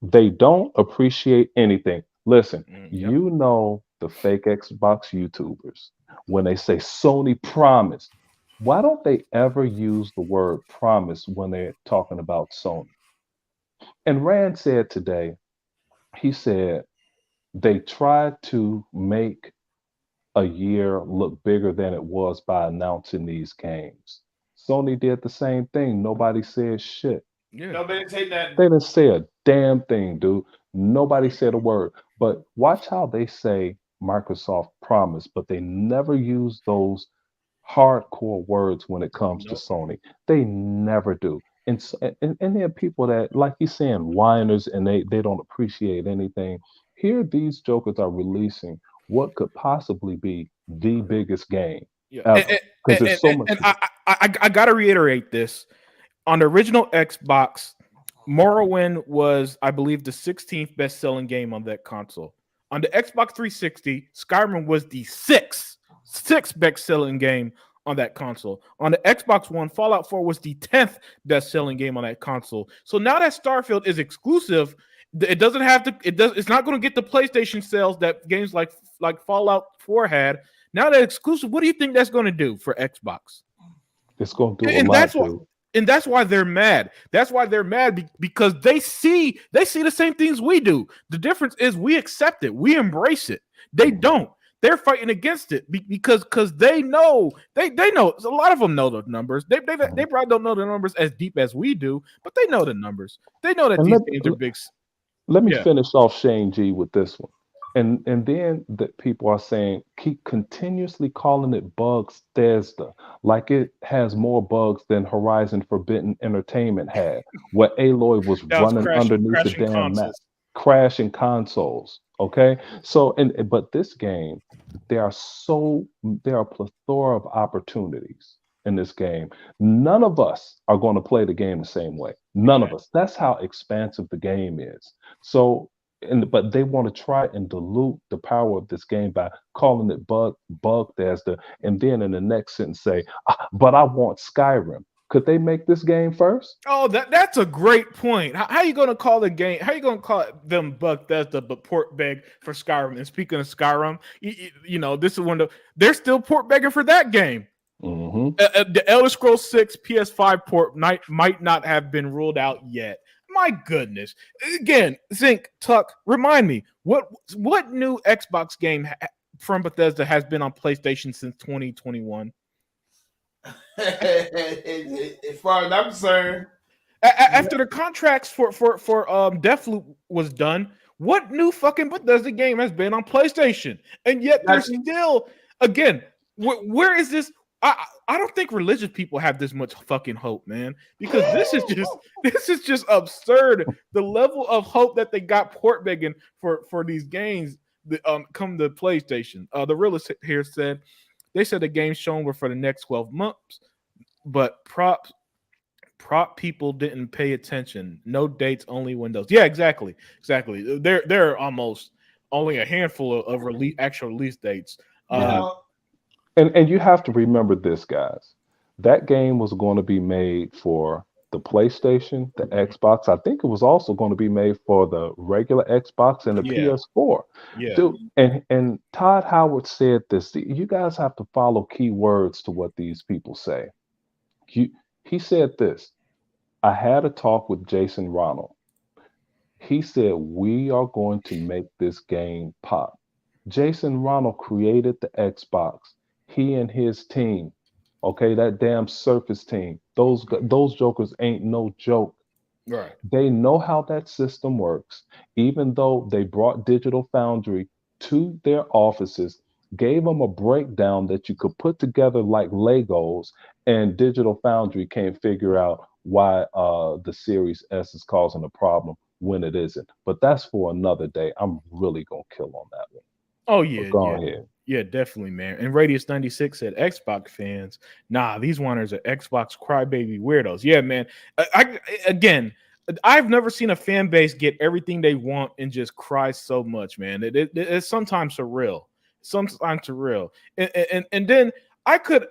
They don't appreciate anything. Listen, Yep. you know the fake Xbox YouTubers when they say Sony promised. Why don't they ever use the word promise when they're talking about Sony? And Rand said today, he said they tried to make a year look bigger than it was by announcing these games. Sony did the same thing. Nobody said shit. Yeah. Nobody say nothing. They didn't say a damn thing, dude. Nobody said a word. But watch how they say Microsoft promised, but they never use those hardcore words when it comes to Nope. Sony. They never do. And there are people that, like he's saying, whiners, and they don't appreciate anything. Here, these jokers are releasing what could possibly be the biggest game Yeah. ever because there's so much. And I gotta reiterate this. On the original Xbox, Morrowind was, I believe, the 16th best-selling game on that console. On the Xbox 360, Skyrim was the sixth best-selling game on that console. On the Xbox One, Fallout 4 was the 10th best-selling game on that console. So now that Starfield is exclusive, it doesn't have to. It's not going to get the PlayStation sales that games like Fallout 4 had. Now that exclusive, what do you think that's going to do for Xbox? It's going to do a And lot, that's why, dude. and that's why they're mad. That's why they're mad because they see the same things we do. The difference is we accept it, we embrace it. They don't. They're fighting against it because they know they know a lot of them know the numbers. They probably don't know the numbers as deep as we do, but they know the numbers. They know that And these games are big. let me Yeah, finish off Shane G with this one. And then the people are saying keep continuously calling it Bethesda, like it has more bugs than Horizon Forbidden Entertainment had, where Aloy was that was running underneath the crashing damn map, consoles. crashing consoles. Okay, so but this game, there are a plethora of opportunities in this game. None of us are going to play the game the same way. None of us. That's how expansive the game is. So but they want to try and dilute the power of this game by calling it Bethesda, and then in the next sentence say, "But I want Skyrim." Could they make this game first? Oh, that's a great point. How you gonna call the game? How you gonna call it them Bethesda but port beg for Skyrim? And speaking of Skyrim, you know this is one of they're still port begging for that game. Hmm. The Elder Scrolls 6 PS5 port might not have been ruled out yet. My goodness! Again, Zinc Tuck, remind me what new Xbox game from Bethesda has been on PlayStation since 2021? As far as I'm concerned, After the contracts for Deathloop was done, what new fucking Bethesda game has been on PlayStation? And yet there's still, again, where is this? I don't think religious people have this much fucking hope, man, because this is just absurd. The level of hope that they got port begging for these games that come to PlayStation. The realist here said they said the games shown were for the next 12 months, but prop people didn't pay attention. No dates, only windows. Yeah, exactly. There are almost only a handful of actual release dates. well, And you have to remember this, guys. That game was going to be made for the PlayStation, the Xbox. I think it was also going to be made for the regular Xbox and the Yeah, PS4. yeah. Dude, and Todd Howard said this. You guys have to follow key words to what these people say. He, he said this. I had a talk with Jason Ronald. He said, we are going to make this game pop. Jason Ronald created the Xbox. He and his team, okay, that damn Surface team, those jokers ain't no joke. Right. They know how that system works, even though they brought Digital Foundry to their offices, gave them a breakdown that you could put together like Legos, and Digital Foundry can't figure out why the Series S is causing a problem when it isn't. But that's for another day. I'm really gonna kill on that one. Oh But yeah, go yeah. ahead. Yeah, definitely, man. And Radius 96 said Xbox fans, nah, these whiners are Xbox crybaby weirdos. Yeah, man. Again, I've never seen a fan base get everything they want and just cry so much, man. It's sometimes surreal. Sometimes surreal. And then I could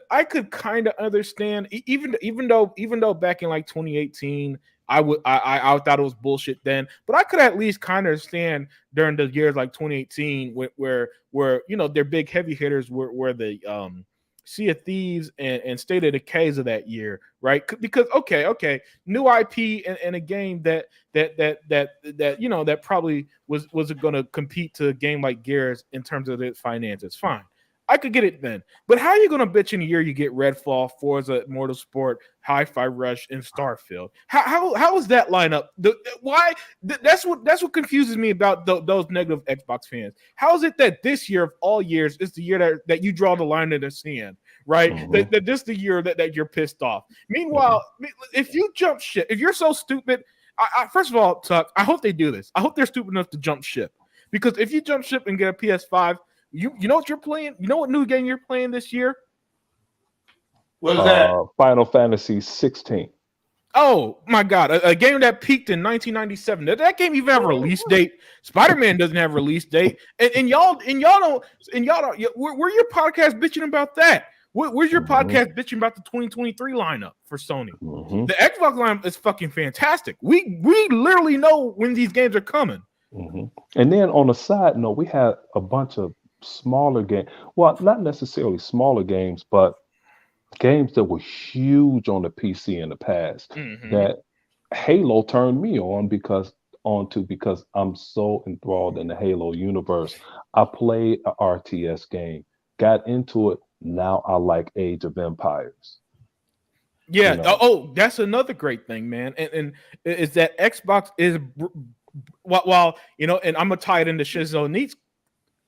kind of understand even though back in like 2018 I thought it was bullshit then, but I could at least kind of understand during the years like 2018 where their big heavy hitters were the Sea of Thieves and State of Decays of that year, right? Because okay, new IP and a game that probably wasn't going to compete to a game like Gears in terms of its finances. Fine, I could get it then. But how are you going to bitch in a year you get Redfall, Forza, Motorsport, Hi-Fi Rush, and Starfield? How is that lineup? Why? That's what confuses me about those negative Xbox fans. How is it that this year of all years is the year that you draw the line in the sand? Right, that this the year that you're pissed off. Meanwhile, if you jump ship, if you're so stupid, first of all, Tuck, I hope they do this. I hope they're stupid enough to jump ship, because if you jump ship and get a PS5, you know what you're playing. You know what new game you're playing this year? What is that? Final Fantasy 16. Oh my God, a game that peaked in 1997. Did that game even have a release date? Spider-Man doesn't have a release date, and y'all don't. Where your podcast bitching about that? Where's your podcast bitching about the 2023 lineup for Sony? The Xbox lineup is fucking fantastic. We literally know when these games are coming. And then on a side note, we had a bunch of smaller games. Well, not necessarily smaller games, but games that were huge on the PC in the past that Halo turned me on because I'm so enthralled in the Halo universe. I played an RTS game, got into it. Now I like Age of Empires. Yeah. Oh, that's another great thing, man. And is that Xbox is while and I'm gonna tie it into Shizno Neat's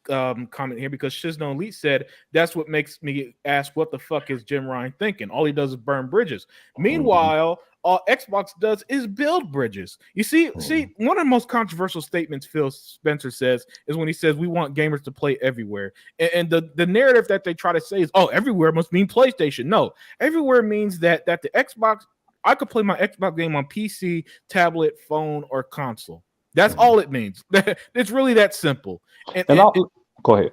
comment here, because Shizno Elite said that's what makes me ask what the fuck is Jim Ryan thinking. All he does is burn bridges. Meanwhile, all Xbox does is build bridges. You see, one of the most controversial statements Phil Spencer says is when he says we want gamers to play everywhere. And the narrative that they try to say is, oh, everywhere must mean PlayStation. No, everywhere means that the Xbox, I could play my Xbox game on PC, tablet, phone, or console. That's all it means. It's really that simple. And go ahead.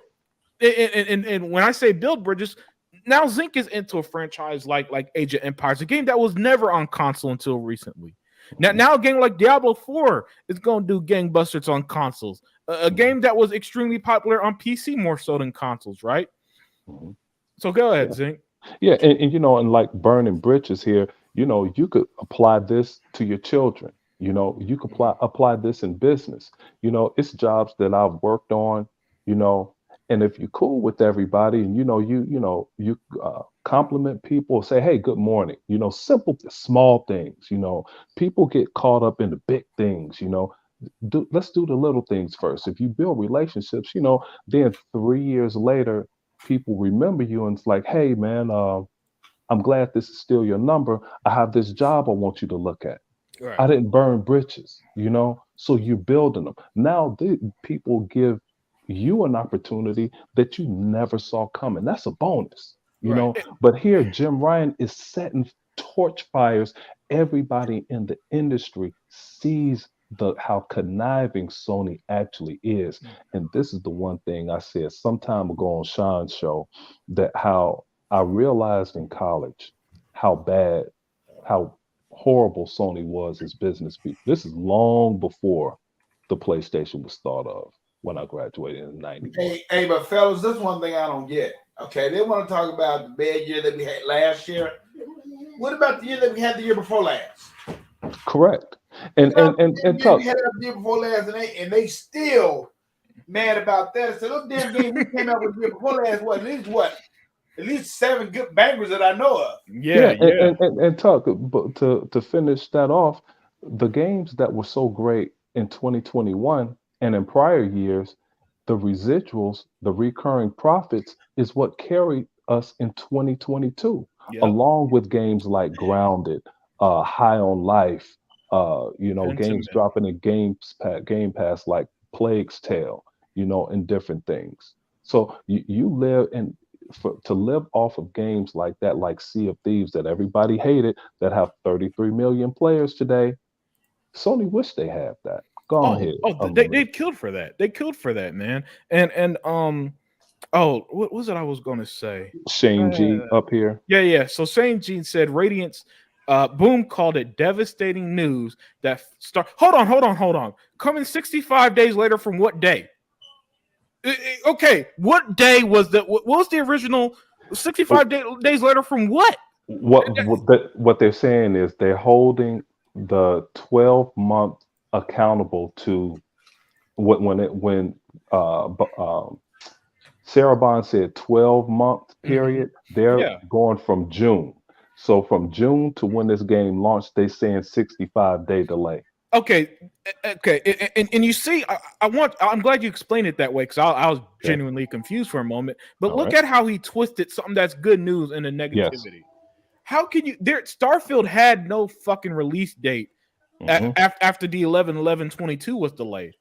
And when I say build bridges, now Zinc is into a franchise like Age of Empires, a game that was never on console until recently. Now a game like Diablo 4 is going to do gangbusters on consoles. A game that was extremely popular on PC more so than consoles, right? So go ahead, Zinc. Yeah, and like burning bridges here, you could apply this to your children. You could apply this in business. It's jobs that I've worked on, and if you're cool with everybody and you compliment people, say, hey, good morning, simple small things. People get caught up in the big things. Let's do the little things first. If you build relationships, then 3 years later people remember you, and it's like, hey man, I'm glad this is still your number. I have this job I want you to look at. Right. I didn't burn bridges, so you're building them. Now people give you an opportunity that you never saw coming. That's a bonus, Right. But here, Jim Ryan is setting torch fires. Everybody in the industry sees how conniving Sony actually is. And this is the one thing I said some time ago on Sean's show, that how I realized in college how horrible Sony was as business people. This is long before the PlayStation was thought of when I graduated in '91. Hey, but fellas, this one thing I don't get. Okay, they want to talk about the bad year that we had last year. What about the year that we had the year before last? Correct. And we had the year before last, and they still mad about that. So those damn games we came out with the year before last, at least 7 good bangers that I know of. Yeah. And Tuck, but to finish that off, the games that were so great in 2021 and in prior years, the residuals, the recurring profits, is what carried us in 2022, along with games like Grounded, High on Life, games dropping in Game Pass like Plague's Tale, and different things. So you live in. To live off of games like that, like Sea of Thieves, that everybody hated, that have 33 million players today, Sony wish they had that. Go on ahead. They killed for that. They killed for that, man. And what was it I was gonna say? Shane G up here. Yeah. So Shane G said Radiance. Boom called it devastating news that start. Hold on. Coming 65 days later from what day? Okay, what day was that? What was the original 65 days later from what? What they're saying is they're holding the 12-month accountable to when Sarah Bond said 12-month period. They're going from June. So from June to when this game launched, they saying 65-day delay. Okay, and you see, I'm glad you explained it that way because I was genuinely confused for a moment. But look at how he twisted something that's good news into negativity. Yes. How can you? Starfield had no fucking release date after the 11/11/22 was delayed.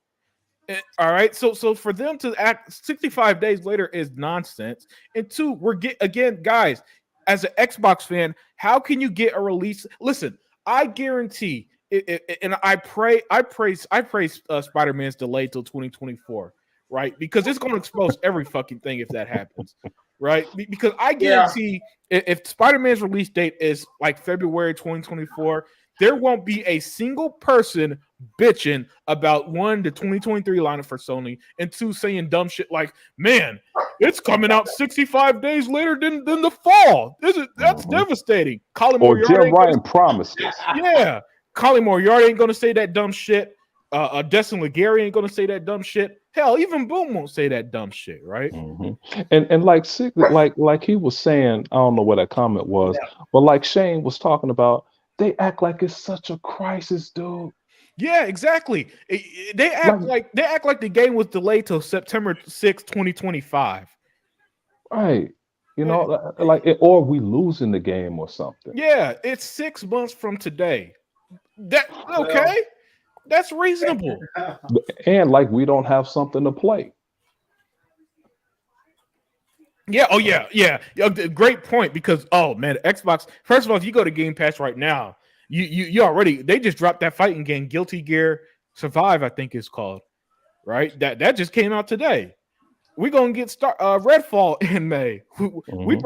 All right, so for them to act 65 days later is nonsense. And two, again, guys, as an Xbox fan, how can you get a release? Listen, I guarantee. And I praise Spider-Man's delay till 2024, right? Because it's going to expose every fucking thing if that happens, right? Because I guarantee if Spider-Man's release date is like February 2024, there won't be a single person bitching about one, the 2023 lineup for Sony, and two, saying dumb shit like, man, it's coming out 65 days later than the fall. That's devastating. Colin or Jim Ryan promised this. Yeah. Colin Moriarty ain't gonna say that dumb shit. Destin Legary ain't gonna say that dumb shit. Hell, even Boom won't say that dumb shit, right? And like he was saying, I don't know what that comment was, but like Shane was talking about, they act like it's such a crisis, dude. Yeah, exactly. They act like the game was delayed till September 6, 2025. Right. You know, or we losing the game or something. Yeah, it's 6 months from today. That's reasonable. And like we don't have something to play. Yeah. Oh yeah. Great point. Because man, Xbox. First of all, if you go to Game Pass right now, you already they just dropped that fighting game, Guilty Gear Survive, I think it's called. Right. That just came out today. We're gonna get Redfall in May. We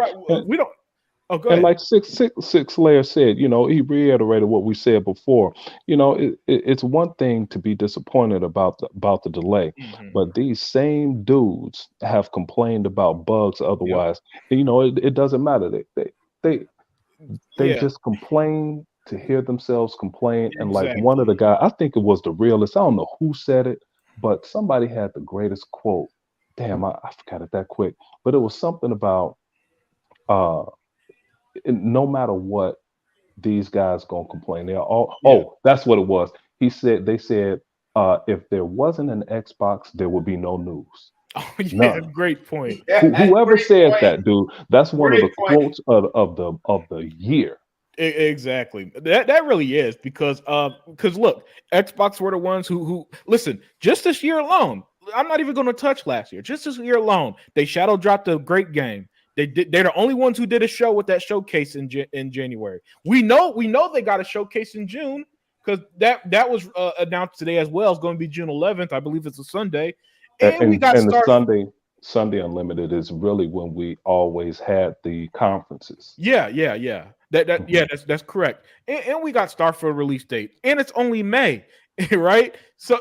don't. Oh, go ahead. And like Six Layer said, you know, he reiterated what we said before. You know, it's one thing to be disappointed about the delay, but these same dudes have complained about bugs otherwise. And, you know, it doesn't matter. They just complain to hear themselves complain. And like one of the guys, I think it was the realist. I don't know who said it, but somebody had the greatest quote. Damn, I forgot it that quick. But it was something about no matter what, these guys gonna complain. They're all that's what it was. They said if there wasn't an Xbox, there would be no news. Oh yeah, great point. Whoever said that, dude, that's one of the quotes of the year. Exactly. That really is because look, Xbox were the ones who listen, just this year alone. I'm not even gonna touch last year, just this year alone, they shadow dropped a great game. They're the only ones who did a show with that showcase in January. We know they got a showcase in June because that was announced today as well. It's going to be June 11th, I believe it's a Sunday. And we got the Sunday Unlimited is really when we always had the conferences. Yeah. That's correct. And we got Starfield release date, and it's only May, right? So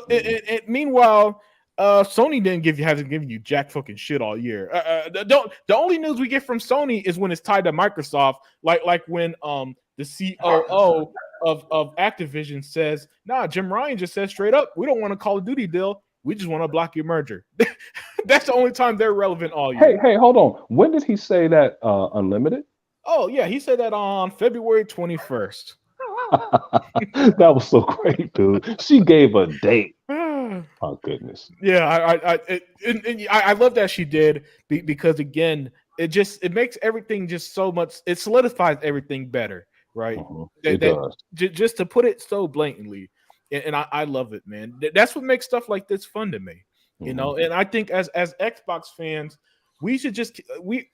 meanwhile. Sony hasn't given you jack fucking shit all year. The only news we get from Sony is when it's tied to Microsoft, like when the COO of Activision says, "Nah, Jim Ryan just said straight up, we don't want a Call of Duty deal. We just want to block your merger." That's the only time they're relevant all year. Hey, hold on. When did he say that? Unlimited? Oh yeah, he said that on February 21st. That was so great, dude. She gave a date. Oh goodness. Yeah, I love that she did because again, it makes everything just so much. It solidifies everything better, right? It does. Just to put it so blatantly, and I love it, man. That's what makes stuff like this fun to me, you know. And I think as Xbox fans, We should just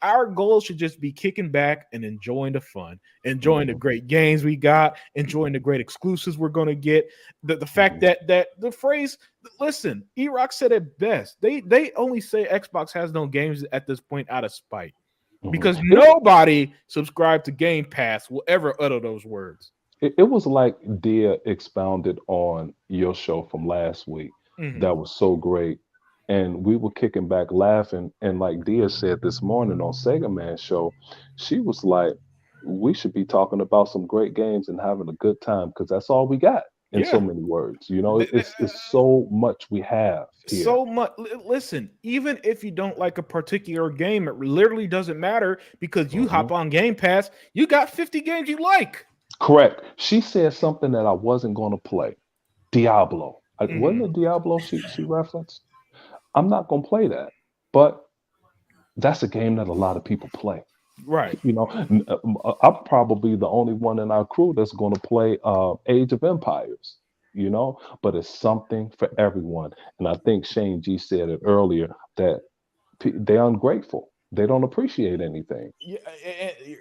our goal should just be kicking back and enjoying the fun, enjoying the great games we got, enjoying the great exclusives we're gonna get. The fact that the phrase, listen, E-Rock said it best. They only say Xbox has no games at this point out of spite. Because nobody subscribed to Game Pass will ever utter those words. It was like Dia expounded on your show from last week. That was so great. And we were kicking back laughing. And like Dia said this morning on Sega Man's show, she was like, we should be talking about some great games and having a good time because that's all we got in so many words. You know, it's so much we have here. So much. Listen, even if you don't like a particular game, it literally doesn't matter because you hop on Game Pass, you got 50 games you like. Correct. She said something that I wasn't going to play. Diablo. Wasn't it Diablo she referenced? I'm not going to play that. But that's a game that a lot of people play. Right. You know, I'm probably the only one in our crew that's going to play Age of Empires, you know, but it's something for everyone. And I think Shane G said it earlier that they're ungrateful. They don't appreciate anything. Yeah,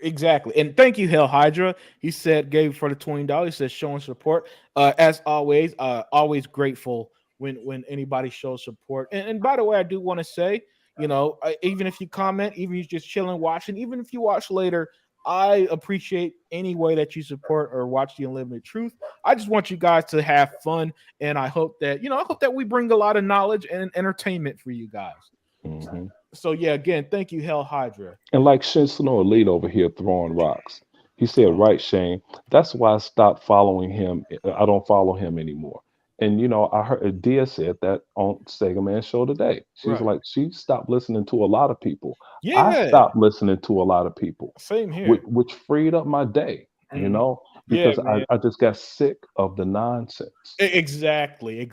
exactly. And thank you, Hell Hydra. He said, gave for the $20. He says, showing support. As always, always grateful when anybody shows support. And by the way, I do want to say, you know, even if you comment, even if you're just chilling, watching, even if you watch later, I appreciate any way that you support or watch the Unlimited Truth. I just want you guys to have fun. And I hope that, you know, I hope that we bring a lot of knowledge and entertainment for you guys. So yeah, again, thank you, Hell Hydra. And like Shinsuno Elite over here throwing rocks. He said, right, Shane, that's why I stopped following him. I don't follow him anymore. And, you know, I heard Dia said that on Sega Man show today. She's like, she stopped listening to a lot of people. Yeah. I stopped listening to a lot of people. Same here. Which freed up my day, you know, because I just got sick of the nonsense. Exactly.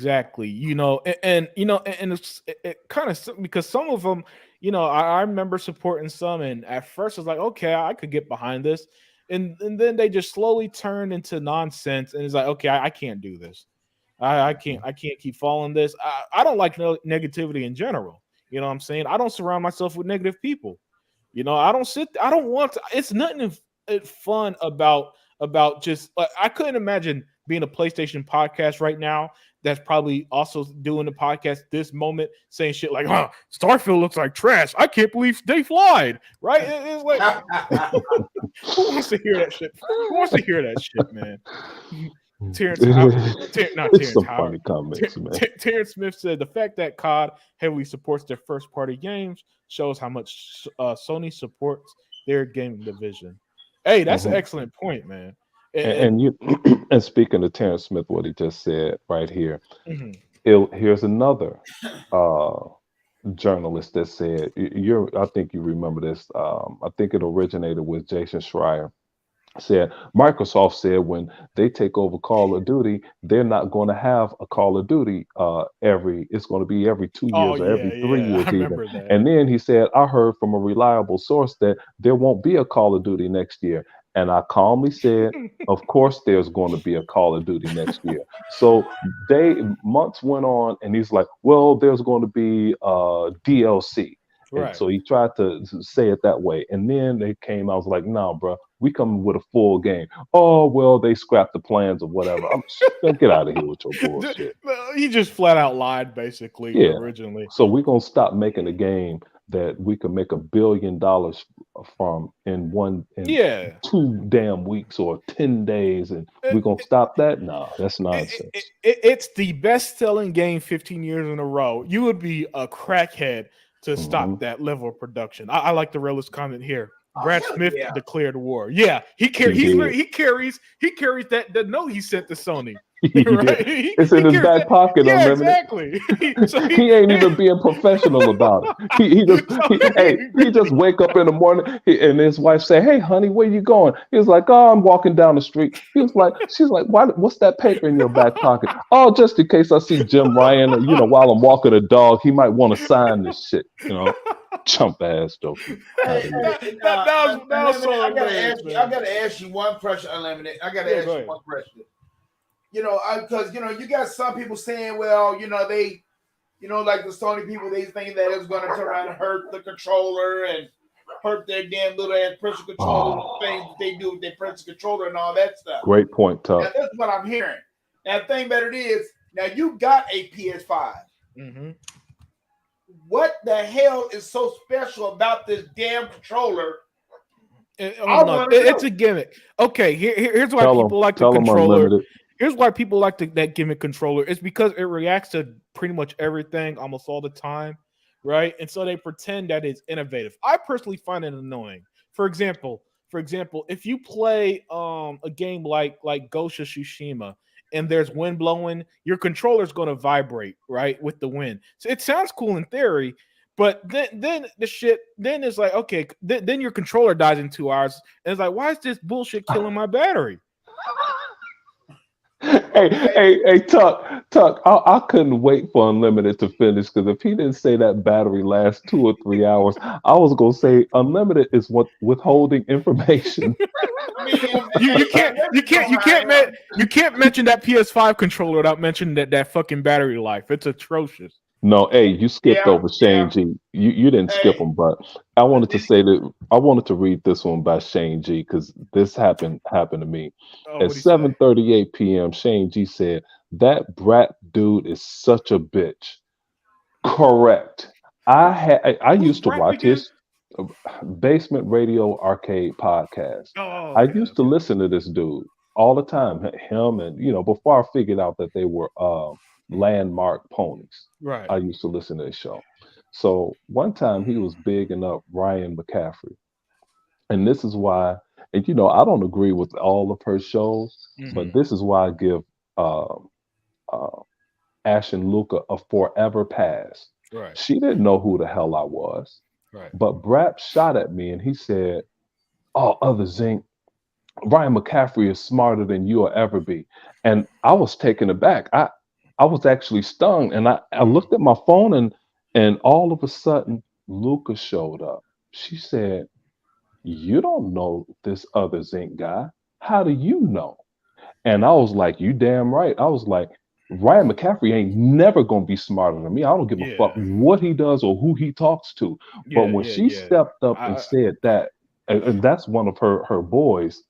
You know, and you know, and it's kind of because some of them, you know, I remember supporting some, and at first I was like, okay, I could get behind this, and then they just slowly turned into nonsense, and it's like, okay, I can't do this. I can't keep following this. I don't like negativity in general. You know what I'm saying? I don't surround myself with negative people. You know, I don't want to. It's nothing fun about just. I couldn't imagine being a PlayStation podcast right now that's probably also doing the podcast this moment saying shit like, Starfield looks like trash. I can't believe they flied. Right? It's like, who wants to hear that shit? Who wants to hear that shit, man? Terrence Smith said the fact that COD heavily supports their first party games shows how much Sony supports their gaming division. Hey, that's an excellent point, man. And speaking of Terrence Smith, what he just said right here, here's another journalist that said, I think you remember this. I think it originated with Jason Schreier. Said Microsoft said when they take over Call of Duty, they're not going to have a Call of Duty it's going to be every 2 years or every 3 years even. And then he said, I heard from a reliable source that there won't be a Call of Duty next year. And I calmly said, of course there's going to be a Call of Duty next year. So months went on and he's like, well, there's going to be DLC. Right. And so he tried to say it that way. And then they came, I was like, no, bro, we come with a full game. Oh, well, they scrapped the plans or whatever. Get out of here with your bullshit. He just flat out lied, basically, originally. So we're going to stop making a game that we could make $1 billion from in 2 damn weeks or 10 days. And we're going to stop that? No, that's nonsense. It's the best-selling game 15 years in a row. You would be a crackhead to stop that level of production. I like the realist comment here. Brad Smith declared war. Yeah, he carries that note he sent to Sony. Right? It's in his back pocket. Yeah, exactly. He ain't even being professional about it. He just wake up in the morning and his wife say, "Hey, honey, where you going?" He was like, "Oh, I'm walking down the street." She's like, "What's that paper in your back pocket?" "Oh, just in case I see Jim Ryan, while I'm walking a dog, he might want to sign this shit." Chump ass joke. I gotta ask you one question, Unlimited. I gotta ask you one question. Because you got some people saying, well, You know, like the Sony people, they think that it's going to turn around and hurt the controller and hurt their damn little ass pressure controller things that they do with their pressure controller and all that stuff. Great point, Tuck. Now, that's what I'm hearing. Now, the thing about it is, now you got a PS5. Mm-hmm. What the hell is so special about this damn controller? It's a gimmick. Okay, here's why people like the controller. Here's why people like that gimmick controller. It's because it reacts to pretty much everything almost all the time, right? And so they pretend that it's innovative. I personally find it annoying. For example, if you play a game like Ghost of Tsushima and there's wind blowing, your controller's going to vibrate, right, with the wind. So it sounds cool in theory, but then it's like, okay, then your controller dies in 2 hours, and it's like, why is this bullshit killing my battery? Hey, Tuck, I couldn't wait for Unlimited to finish, because if he didn't say that battery lasts 2 or 3 hours, I was gonna say Unlimited is withholding information. You can't mention that PS5 controller without mentioning that fucking battery life. It's atrocious. No, hey, you skipped over Shane G. You didn't skip him, but I wanted to say that I wanted to read this one by Shane G, because this happened to me. At 7:38 p.m., Shane G said, "That brat dude is such a bitch." Correct. I used to watch his Basement Radio Arcade podcast. I used to listen to this dude all the time. Him and before I figured out that they were landmark ponies. Right. I used to listen to this show. So one time he was bigging up Ryan McCaffrey. And this is why, and I don't agree with all of her shows, but this is why I give Ash and Luca a forever pass. Right. She didn't know who the hell I was. Right. But Brap shot at me and he said, "Oh, Other Zinc, Ryan McCaffrey is smarter than you'll ever be." And I was taken aback. I was actually stung, and I looked at my phone, and all of a sudden, Luca showed up. She said, "You don't know this Other Zinc guy. How do you know?" And I was like, "You damn right." I was like, Ryan McCaffrey ain't never gonna be smarter than me. I don't give a fuck what he does or who he talks to. But when she stepped up and said that, and that's one of her boys,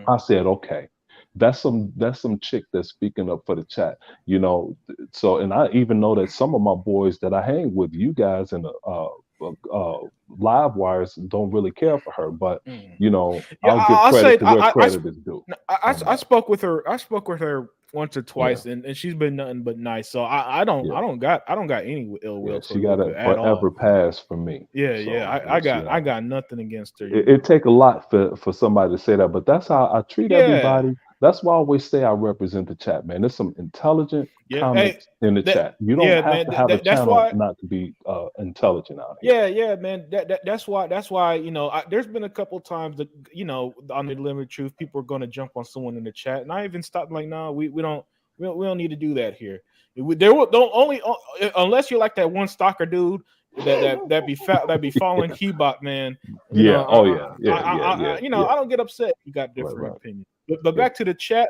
I said, okay. That's some chick that's speaking up for the chat, So, and I even know that some of my boys that I hang with, you guys in the live wires, don't really care for her, but I'll give credit to where credit is due. I spoke with her. I spoke with her once or twice, and she's been nothing but nice. So I don't got any ill will. She got a forever pass from me. I got nothing against her. It take a lot for somebody to say that, but that's how I treat everybody. That's why I always say I represent the chat, man. There's some intelligent comments in the chat. You don't have to have a channel not to be intelligent out here. Yeah, man. That's why. There's been a couple times that on the Limited Truth, people are going to jump on someone in the chat, and I even stopped like, no, we don't need to do that here. Unless you're like that one stalker dude that be following Keybot, man. I don't get upset if you got different opinions. But back to the chat,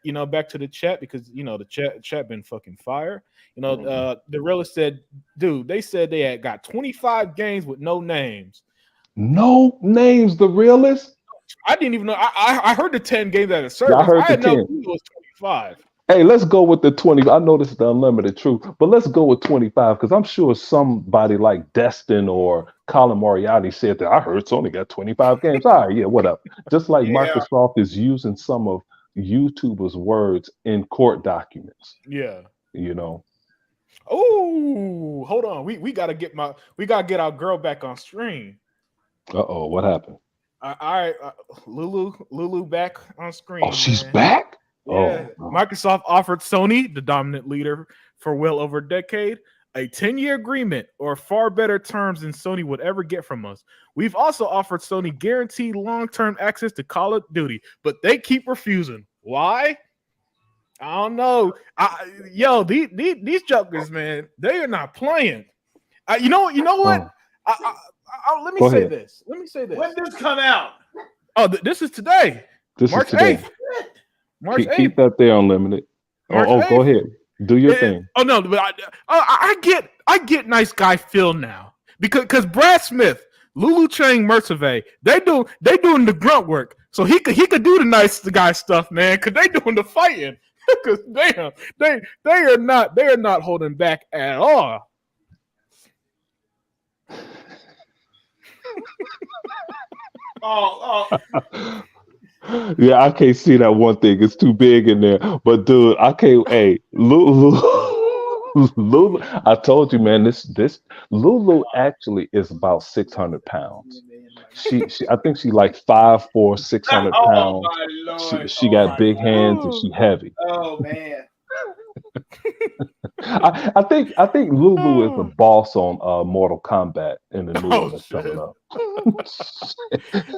because the chat been fucking fire. The realist said, dude, they said they had got 25 games with no names. No names, the realist? I didn't even know. I heard the 10 games at a service. I heard I had the 10. No clue it was 25. Hey, let's go with the 20. I know this is the Unlimited Truth, but let's go with 25, because I'm sure somebody like Destin or Colin Moriarty said that I heard Sony got 25 games. All right, yeah, what up? Just like Microsoft is using some of YouTubers' words in court documents. Yeah. Oh, hold on. We gotta get our girl back on stream. Uh-oh, what happened? All right, Lulu back on screen. Oh, she's back? Yeah. Microsoft offered Sony, the dominant leader for well over a decade, a 10-year agreement or far better terms than Sony would ever get from us. We've also offered Sony guaranteed long-term access to Call of Duty, but they keep refusing. Why? I don't know. These jokers, man, they are not playing. You know what? Let me say this. When did this come out? Oh, this is today. This March is today. 8th. March 8th. Keep that there, Unlimited. March 8th. Go ahead. Do your thing. Oh no, but I get nice guy Phil now because Brad Smith, Lulu Cheng Meservey, they doing the grunt work, so he could do the nice guy stuff, man, because they doing the fighting. Because damn, they are not holding back at all. Yeah, I can't see that one thing. It's too big in there. But dude, I can't. Hey, Lulu, Lulu. I told you, man. This Lulu actually is about 600 pounds. I think she like 5'4", 600 pounds. My lord! She got big hands and God. she heavy. Oh man! I think Lulu is the boss on Mortal Kombat in the new one that's coming Shit. up.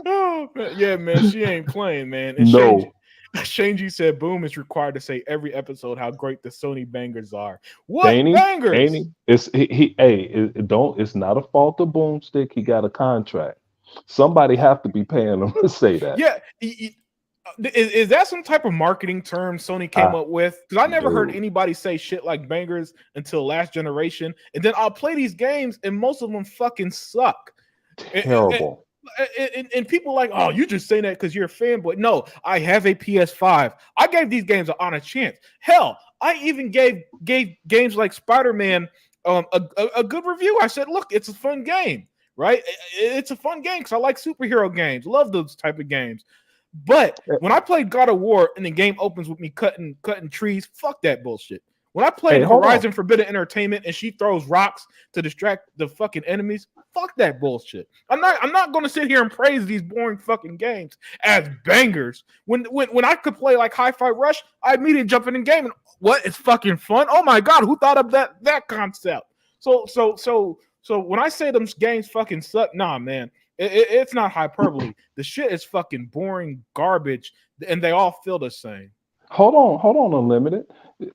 Oh, man. Yeah, man, she ain't playing, man. And No. Shanji said Boom is required to say every episode how great the Sony bangers are. What Ain't he? bangers? Ain't he? It's not a fault of Boomstick. He got a contract. Somebody have to be paying him to say that. Yeah. Is that some type of marketing term Sony came up with? Because I never heard Dude. anybody say shit like bangers until last generation. And then I'll play these games and most of them fucking suck. Terrible. And people like, oh, you just saying that because you're a fanboy. No, I have a PS5. I gave these games an honest chance. Hell, I even gave games like Spider-Man a good review. I said, look, it's a fun game, right? It's a fun game because I like superhero games. Love those type of games. But when I played God of War and the game opens with me cutting trees, fuck that bullshit. When I played Horizon Forbidden Entertainment and she throws rocks to distract the fucking enemies, fuck that bullshit. I'm not going to sit here and praise these boring fucking games as bangers. When I could play like Hi-Fi Rush, I immediately jump in the game and what? It's fucking fun. Oh my god, who thought of that concept? So when I say them games fucking suck, nah, man. It's not hyperbole. The shit is fucking boring garbage, and they all feel the same. Hold on, Unlimited.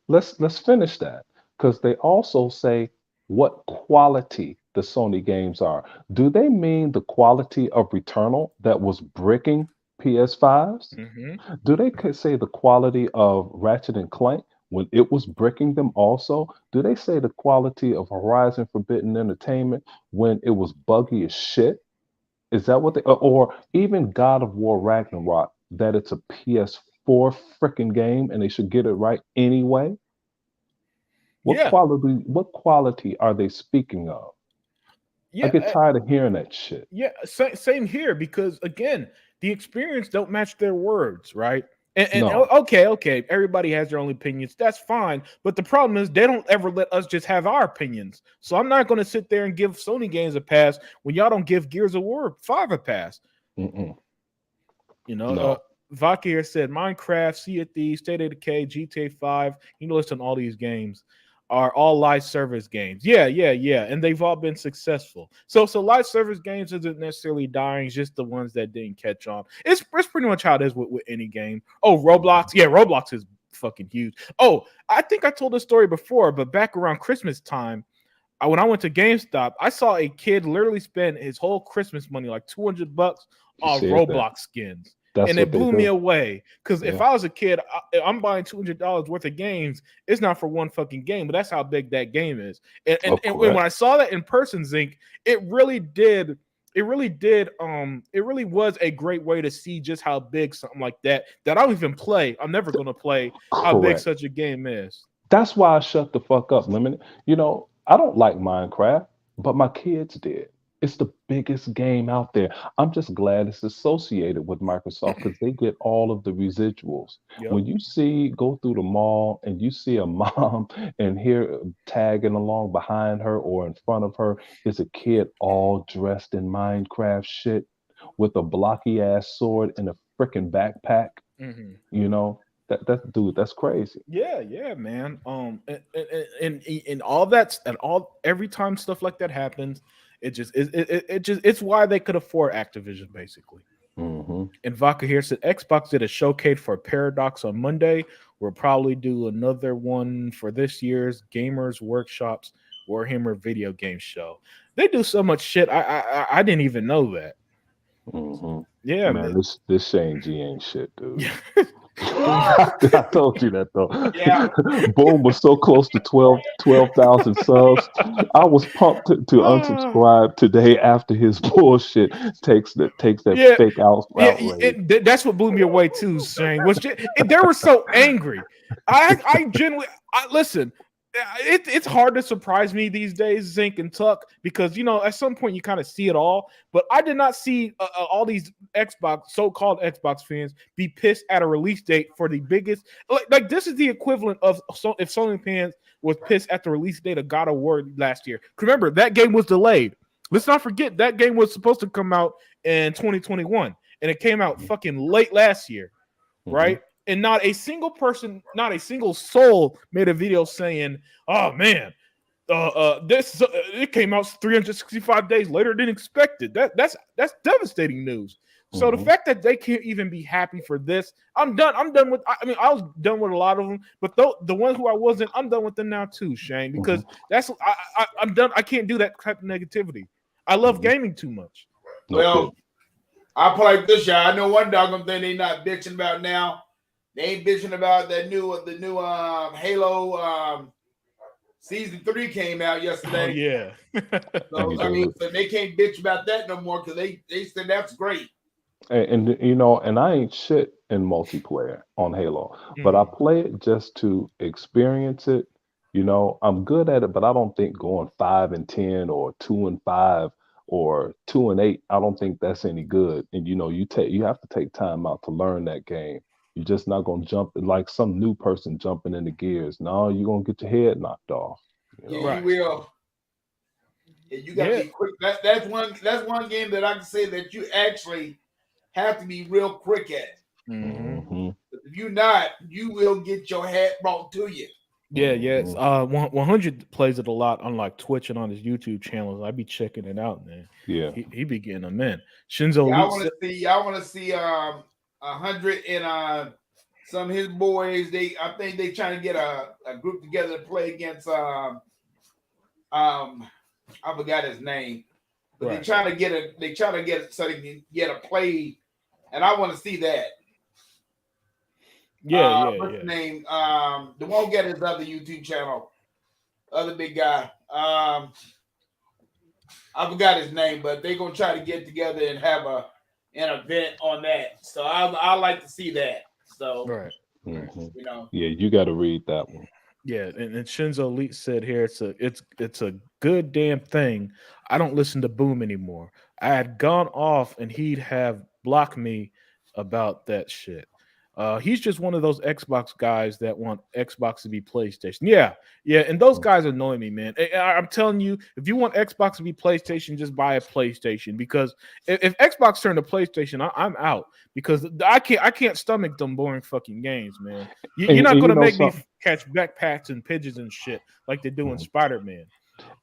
Let's finish that because they also say what quality the Sony games are. Do they mean the quality of Returnal that was bricking PS5s? Mm-hmm. Do they say the quality of Ratchet and Clank when it was bricking them also? Do they say the quality of Horizon Forbidden Entertainment when it was buggy as shit? Is that what they or even God of War Ragnarok that it's a PS4 freaking game and they should get it right anyway? What quality are they speaking of? Yeah, I get tired of hearing that shit. Yeah, same here because again, the experience don't match their words, right? And No. Okay, everybody has their own opinions. That's fine, but the problem is they don't ever let us just have our opinions. So I'm not going to sit there and give Sony games a pass when y'all don't give Gears of War 5 a pass. Mm-mm. You know, No. Vaki here said Minecraft, Sea of Thieves, State of Decay, GTA 5. You know, listen, all these games are all live service games. Yeah, and they've all been successful. So live service games isn't necessarily dying, it's just the ones that didn't catch on. It's pretty much how it is with any game. Oh, Roblox. Yeah, Roblox is fucking huge. Oh, I think I told this story before, but back around Christmas time, when I went to GameStop, I saw a kid literally spend his whole Christmas money, like $200 on Roblox skins. And it blew me away because if I was a kid, I'm buying $200 worth of games. It's not for one fucking game, but that's how big that game is. And when I saw that in person, Zink, it really was a great way to see just how big something like that I don't even play. I'm never going to play how big such a game is. That's why I shut the fuck up, Limited. You know, I don't like Minecraft, but my kids did. It's the biggest game out there. I'm just glad it's associated with Microsoft because they get all of the residuals. Yep. When you go through the mall and you see a mom and here tagging along behind her or in front of her is a kid all dressed in Minecraft shit with a blocky ass sword and a freaking backpack, you know, that's crazy. Yeah, man. And all that and every time stuff like that happens, it's why they could afford Activision basically. Mm-hmm. And Vaka here said Xbox did a showcase for Paradox on Monday. We'll probably do another one for this year's Gamers Workshops Warhammer video game show. They do so much shit. I didn't even know that. Mm-hmm. Yeah, man. This Shane G ain't shit, dude. I told you that though. Yeah. Boom was so close to 12,000 subs. I was pumped to Ah, unsubscribe today after his bullshit takes that yeah, fake outrage. that's what blew me away too, Shane. Was just, they were so angry. I genuinely, listen. It's hard to surprise me these days, Zink and Tuck, because at some point you kind of see it all. But I did not see all these so-called Xbox fans be pissed at a release date for the biggest. Like this is the equivalent of if Sony fans was pissed at the release date of God of War last year. Remember that game was delayed. Let's not forget that game was supposed to come out in 2021, and it came out fucking late last year, right? And not a single person, not a single soul made a video saying, "Oh man, this it came out 365 days later than expected." That's devastating news. So the fact that they can't even be happy for this, I'm done. I'm done with. I mean, I was done with a lot of them, but the ones who I wasn't, I'm done with them now too, Shane. Because I'm done. I can't do that type of negativity. I love gaming too much. Well, I'll put like this, y'all. I know one doggone thing they not bitching about now. They ain't bitching about the new Halo season 3 came out yesterday. Oh yeah. So I mean, so they can't bitch about that no more because they said that's great. And and I ain't shit in multiplayer on Halo, but I play it just to experience it. I'm good at it, but I don't think going 5-10 or 2-5 or 2-8, I don't think that's any good. And you have to take time out to learn that game. You're just not gonna jump like some new person jumping into gears. No, you're gonna get your head knocked off. Yeah, you will. And you gotta be quick. That's one game that I can say that you actually have to be real quick at. If you're not, you will get your head brought to you. Yeah. 100 plays it a lot on like Twitch and on his YouTube channels. I be checking it out, man. Yeah, he be getting them in. Shinzo, I want to see 100 and some of his boys. I think they trying to get a group together to play against I forgot his name, but they trying to get it so they can get a play, and I want to see that. What's his name? The one who got his other YouTube channel, other big guy. I forgot his name, but they're gonna try to get together and have an event on that. So I like to see that. So yeah, you got to read that one. Yeah, and Shinzo Elite said here it's a good damn thing. I don't listen to Boom anymore. I had gone off and he'd have blocked me about that shit. He's just one of those Xbox guys that want Xbox to be PlayStation. Yeah, and those guys annoy me, man. I'm telling you, if you want Xbox to be PlayStation, just buy a PlayStation, because if Xbox turn to PlayStation, I'm out, because I can't stomach them boring fucking games, man. You're not gonna make me catch backpacks and pigeons and shit like they do in Spider-Man.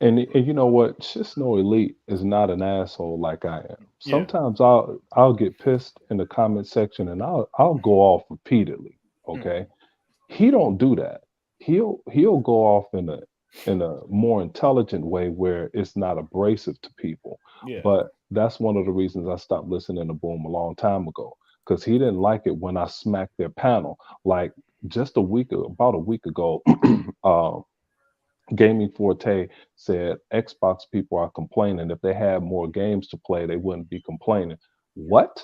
And you know what? Shisno Elite is not an asshole like I am. Sometimes I'll get pissed in the comment section and I'll go off repeatedly. Okay. He don't do that. He'll go off in a more intelligent way where it's not abrasive to people. But that's one of the reasons I stopped listening to Boom a long time ago, because he didn't like it when I smacked their panel. Like just about a week ago, Gaming Forte said Xbox people are complaining. If they had more games to play, they wouldn't be complaining. What?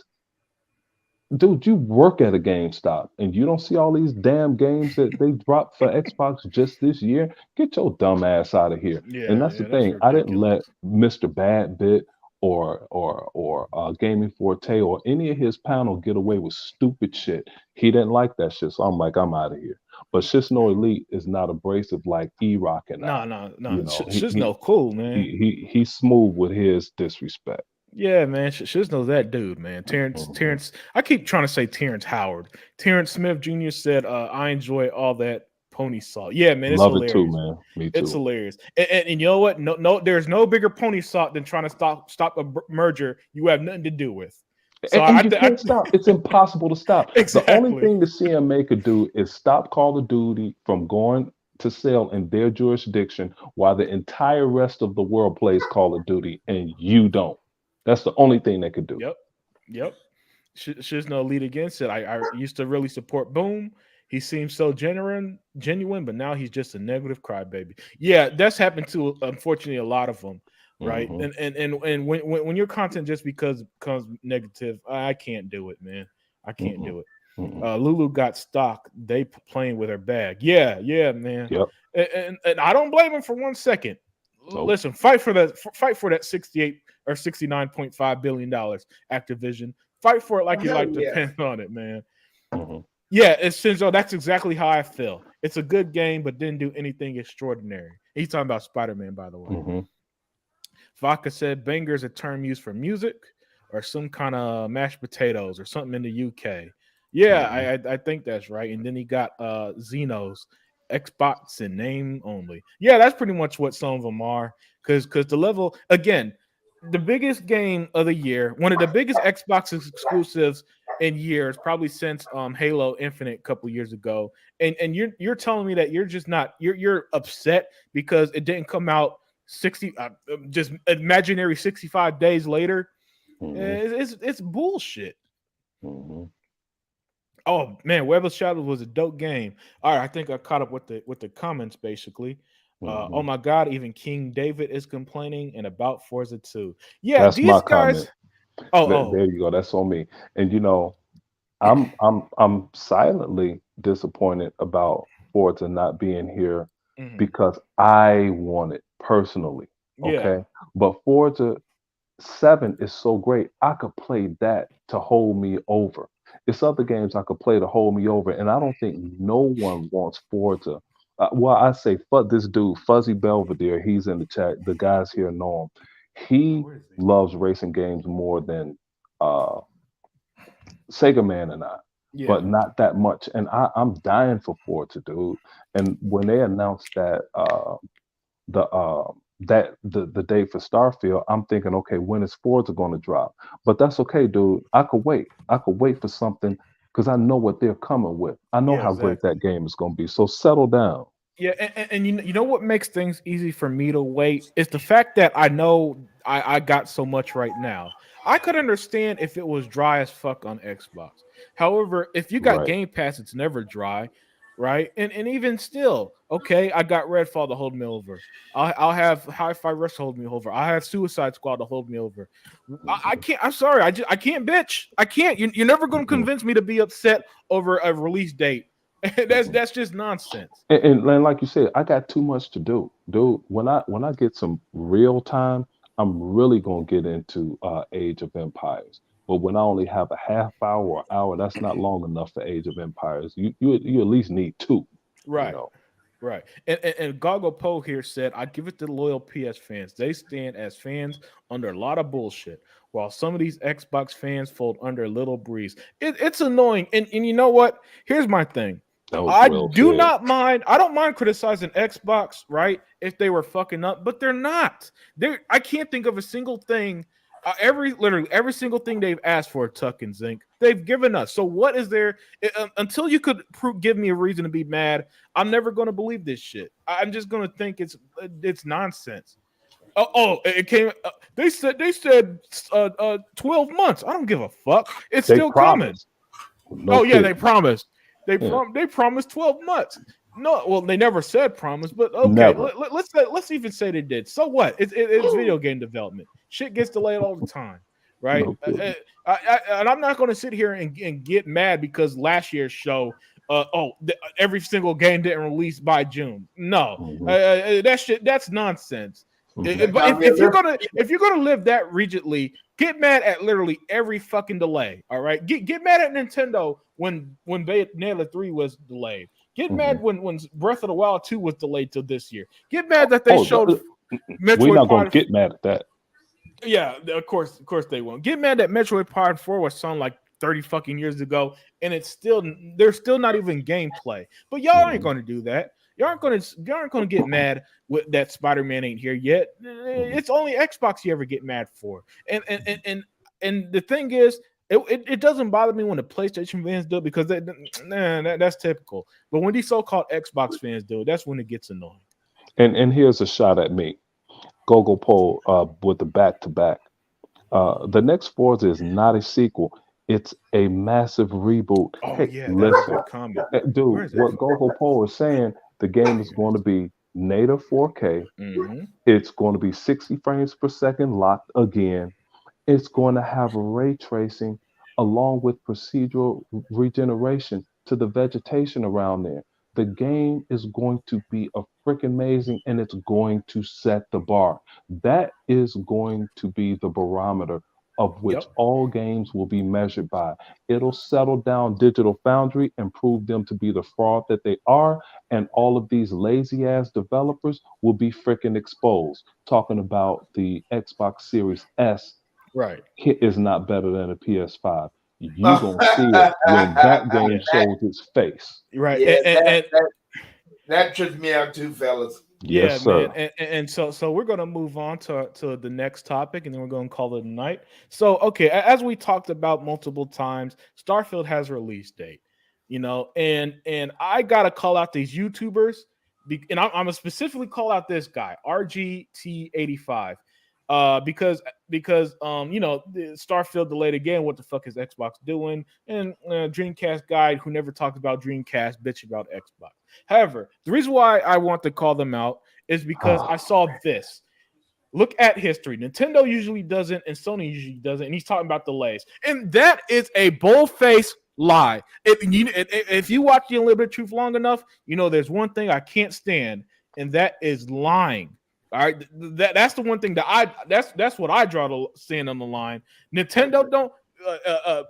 Dude, you work at a GameStop and you don't see all these damn games that they dropped for Xbox just this year? Get your dumb ass out of here. And that's the thing. I didn't let Mr. Badbit or Gaming Forte or any of his panel get away with stupid shit. He didn't like that shit. So I'm like, I'm out of here. But Shisno Elite is not abrasive like E-Rock and No. Shisno cool, man. He's smooth with his disrespect. Yeah, man. Shisno's that dude, man. Terrence. I keep trying to say Terrence Howard. Terrence Smith Jr. said, I enjoy all that pony salt. Yeah, man. It's hilarious. It too, man. Me too. It's hilarious. And you know what? No, there's no bigger pony salt than trying to stop a merger you have nothing to do with. So you can't stop. It's impossible to stop. Exactly. The only thing the CMA could do is stop Call of Duty from going to sale in their jurisdiction while the entire rest of the world plays Call of Duty and you don't. That's the only thing they could do. Yep. She's no lead against it. I used to really support Boom. He seems so genuine, but now he's just a negative crybaby. Yeah, that's happened to unfortunately a lot of them, right? Mhm. And when your content just becomes negative, I can't do it, man. I can't Mm-mm. do it. Mm-mm. Lulu got stock. They playing with her bag. Yeah, man. Yep. And I don't blame him for 1 second. Nope. Listen, fight for that 68 or $69.5 billion Activision. Fight for it like you Hell like to yes. depend on it, man. Mhm. Yeah, it's Shinzo. That's exactly how I feel. It's a good game, but didn't do anything extraordinary. He's talking about Spider-Man, by the way. Mhm. Vodka said banger is a term used for music or some kind of mashed potatoes or something in the UK. Yeah, Mhm. I think that's right. And then he got Xenos, Xbox in name only. Yeah, that's pretty much what some of them are. Because the level again, the biggest game of the year, one of the biggest Xbox exclusives in years, probably since Halo Infinite a couple years ago. And you're telling me that you're just not you're upset because it didn't come out 60 just imaginary 65 days later. Mhm. It's bullshit. Mhm. Oh man, Web of Shadows was a dope game. All right, I think I caught up with the comments basically. Oh Mhm. my god, even King David is complaining and about Forza 2. Yeah, That's my these guys. comment. Oh, There you go. That's on me. And I'm silently disappointed about Forza not being here mhm. because I want it personally. Yeah, Okay. But Forza 7 is so great. I could play that to hold me over. It's other games I could play to hold me over, and I don't think no one wants Forza. Well, I say, fuck this dude, Fuzzy Belvedere. He's in the chat. The guys here know him. He where is he? loves racing games more than uh, Sega Man and I, Yeah, but not that much. And I'm dying for Forza, dude. And when they announced that the the day for Starfield, I'm thinking, okay, when is Forza going to drop? But that's okay, dude. I could wait. I could wait for something because I know what they're coming with. I know yeah, how great exactly. that game is going to be. So settle down. Yeah, and you know what makes things easy for me to wait is the fact that I know I got so much right now. I could understand if it was dry as fuck on Xbox. However, if you got Right. Game Pass, it's never dry, right? And even still, okay, I got Redfall to hold me over. I'll have Hi-Fi Rush to hold me over. I have Suicide Squad to hold me over. I Mhm. can't. I'm sorry. I can't bitch. I can't. You're never going to Mhm. convince me to be upset over a release date. Mhm. That's just nonsense. And like you said, I got too much to do, dude. When I get some real time, I'm really gonna get into Age of Empires. But when I only have a half hour or hour, that's not long enough for Age of Empires. You at least need two, you Right. know. Right. And Goggle Poe here said, I give it to loyal PS fans. They stand as fans under a lot of bullshit, while some of these Xbox fans fold under a little breeze. It's annoying. And you know what? Here's my thing. That was I well do said. not mind. I don't mind criticizing Xbox, right? If they were fucking up, but they're not. I can't think of a single thing. Literally every single thing they've asked for, Tuck and Zinc, they've given us. So what is there? Until you could give me a reason to be mad, I'm never going to believe this shit. I'm just going to think it's nonsense. It came. They said 12 months. I don't give a fuck. It's They still coming. promised. No Oh yeah, they kidding. promised. Yeah. They promised 12 months. No, well, they never said promise, but okay. Never. Let's even say they did. So what? It's video game development. Shit gets delayed all the time, right? No kidding. And I'm not going to sit here and get mad because last year's show, every single game didn't release by June. No, Hmm. that shit, that's nonsense. Hmm. But Now, if you're gonna live that rigidly, get mad at literally every fucking delay. All right, get mad at Nintendo when Bayonetta 3 was delayed. Get Hmm. mad when Breath of the Wild 2 was delayed till this year. Get mad Oh, that they showed we're Metroid not gonna Prime. get mad at that. Yeah, of course they won't. Get mad that Metroid Prime 4 was shown like 30 fucking years ago, and there's still not even gameplay. But y'all ain't Hmm. gonna do that. Y'all aren't gonna get mad with that Spider-Man ain't here yet. Hmm. It's only Xbox you ever get mad for. And the thing is, it doesn't bother me when the PlayStation fans do it because that's typical. But when these so-called Xbox fans do it, that's when it gets annoying. And here's a shot at me. Gogo Pole with the back to back. The next Forza is not a sequel. It's a massive reboot. Oh Hey, yeah, that's a listen, good comment. dude, Where is what that? Gogo Pole is saying, the game is going to be native 4K. Mm-hmm. It's going to be 60 frames per second locked again. It's going to have ray tracing along with procedural regeneration to the vegetation around there. The game is going to be a freaking amazing and it's going to set the bar. That is going to be the barometer of which Yep. all games will be measured by. It'll settle down Digital Foundry and prove them to be the fraud that they are, and all of these lazy ass developers will be freaking exposed. Talking about the Xbox Series S Right. is not better than a PS5. You gonna see it when that game Yeah. shows its face. Right. Yeah, And that trips me out too, fellas. yeah, Yes, man. sir. And so we're gonna move on to the next topic, and then we're gonna call it a night. So okay, as we talked about multiple times, Starfield has a release date, and I gotta call out these YouTubers, and I'm gonna specifically call out this guy RGT85, because the Starfield delayed again. What the fuck is Xbox doing? And Dreamcast guy who never talked about Dreamcast bitch about Xbox. However, the reason why I want to call them out is because I saw this. Look at history. Nintendo usually doesn't, and Sony usually doesn't. And he's talking about delays, and that is a bold-faced lie. If you watch the Unlimited Truth long enough, there's one thing I can't stand, and that is lying. All right, that's the one thing that's what I draw the stand on the line. Nintendo don't.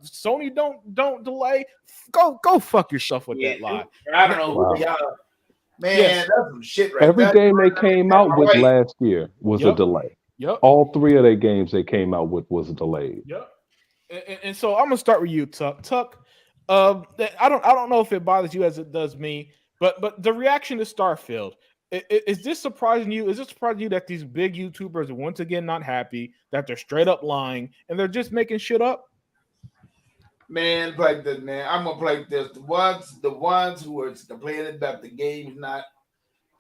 Sony don't delay. Go fuck yourself with Yeah, that lie. I don't know Wow. who y'all. Man, Yes. that's some shit right Every there. game they came out with Wait, last year was a Yep. delay. Yep. All three of their games they came out with was delayed. Yep. And so I'm gonna start with you, Tuck. Tuck, I don't know if it bothers you as it does me, but the reaction to Starfield, is this surprising you? Is it surprising you that these big YouTubers are once again not happy, that they're straight up lying and they're just making shit up? man, like this, man. I'm gonna play this. The ones who are complaining about the game's not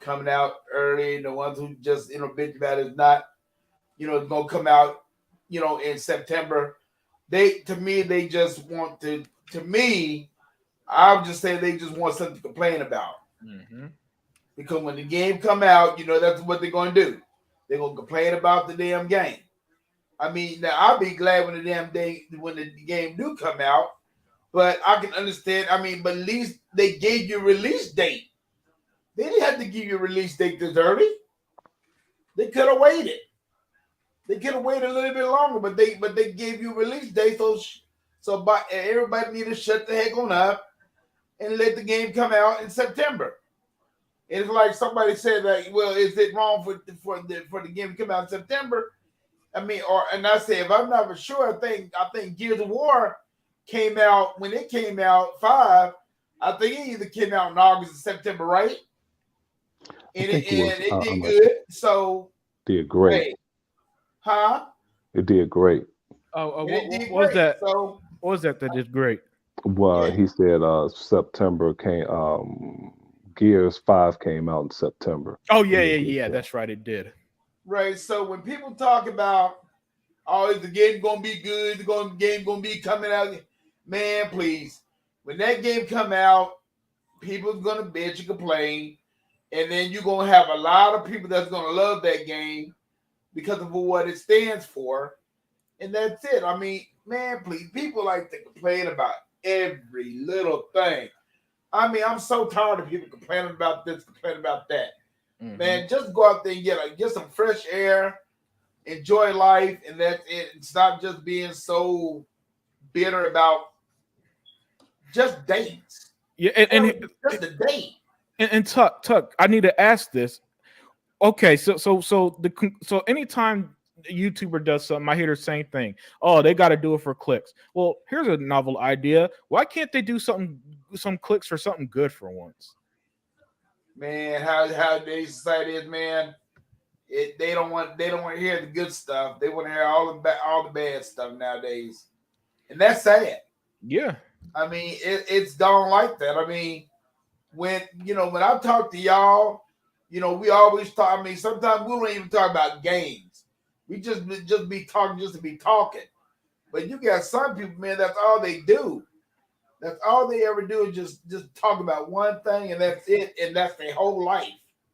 coming out early, the ones who just bitch about it's not, it's gonna come out, in September. To me, they just want to. To me, I would just say they just want something to complain about. Mm-hmm. Because when the game come out, that's what they're gonna do. They're gonna complain about the damn game. I mean, now I'll be glad when the game do come out, but I can understand. I mean, but at least they gave you a release date. They didn't have to give you a release date this early. They could have waited. They could have waited a little bit longer, but they gave you a release date. So everybody need to shut the heck on up and let the game come out in September. It's like somebody said that. Well, is it wrong for the game to come out in September? I mean, and I say if I'm not for sure, I think Gears of War came out when it came out 5. I think it either came out in August or September, right? And it did good. So Did great. hey, huh? It did great. What was that? So What was that did great? Well, yeah. he said September came. Gears 5 came out in September. Oh yeah. That's right, it did. Right. So when people talk about, oh, is the game gonna be good? The game gonna be coming out? Man, please. When that game come out, people's gonna bitch and complain, and then you're gonna have a lot of people that's gonna love that game because of what it stands for, and that's it. I mean, man, please. People like to complain about every little thing. I mean, I'm so tired of people complaining about this, complaining about that. Mm-hmm. Man, just go out there and get some fresh air, enjoy life, and that's it. And stop just being so bitter about just dates. Yeah, and Just a date. and Tuck, I need to ask this. Okay, so anytime a YouTuber does something, I hear the same thing. Oh, they got to do it for clicks. Well, here's a novel idea. Why can't they do some clicks for something good for once? Man, how today's society is, man. They don't want to hear the good stuff. They want to hear all the bad stuff nowadays, and that's sad. Yeah. I mean, it's done like that. I mean, when I talk to y'all, we always talk. I mean, sometimes we don't even talk about games. We just be talking just to be talking. But you got some people, man, that's all they do. That's all they ever do is just talk about one thing, and that's it, and that's their whole life.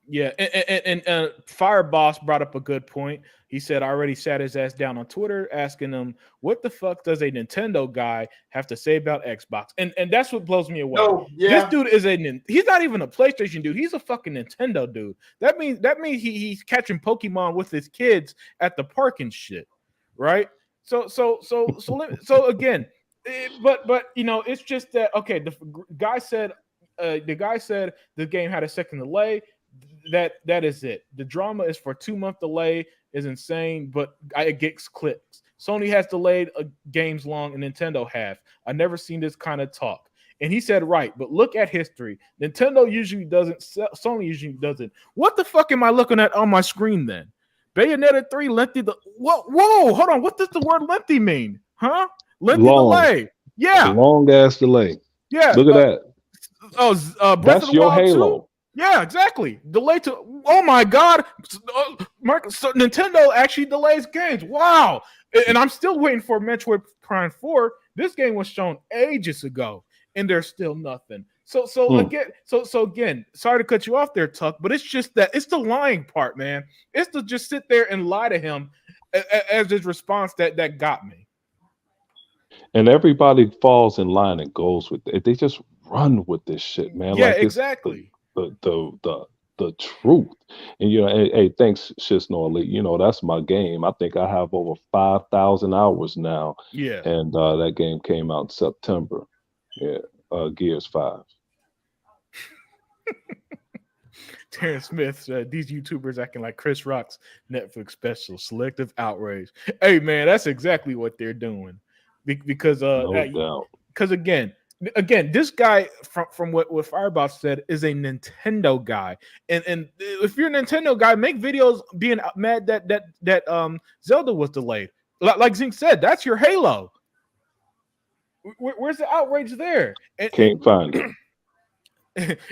Yeah, and Fire Boss brought up a good point. He said I already sat his ass down on Twitter asking him what the fuck does a Nintendo guy have to say about Xbox, and that's what blows me away. No, This dude is he's not even a PlayStation dude. He's a fucking Nintendo dude. That means he's catching Pokemon with his kids at the park and shit, right? So again, but you know, it's just that okay. The guy said the game had a second delay. That is it. The drama is for 2-month delay is insane, but it gets clicks. Sony has delayed games long, and Nintendo have. I've never seen this kind of talk. And he said, right, but look at history. Nintendo usually doesn't. Sony usually doesn't. What the fuck am I looking at on my screen then? Bayonetta 3 lengthy. Whoa, hold on. What does the word lengthy mean? Huh? Lengthy delay. Yeah. Long ass delay. Yeah. Look at that. Breath That's of the your Wild Halo. 2? Yeah, exactly. Delay to. Oh my God. Nintendo actually delays games. Wow. And I'm still waiting for Metroid Prime 4. This game was shown ages ago, and there's still nothing. So again, sorry to cut you off there, Tuck, but it's just that it's the lying part, man. It's to just sit there and lie to him as his response that got me. And everybody falls in line and goes with it. They just run with this shit, man. Yeah, like exactly. The truth. And you know, hey, thanks, Shisno Elite. You know, that's my game. I think I have over 5,000 hours now. Yeah. And that game came out in September. Yeah. Gears 5. Terrence Smith said these YouTubers acting like Chris Rock's Netflix special, Selective Outrage. Hey man, that's exactly what they're doing. Because No doubt. Because again, this guy from what Firebox said is a Nintendo guy, and if you're a Nintendo guy, make videos being mad that Zelda was delayed. Like Zink said, that's your Halo. Where's the outrage there? Can't find it.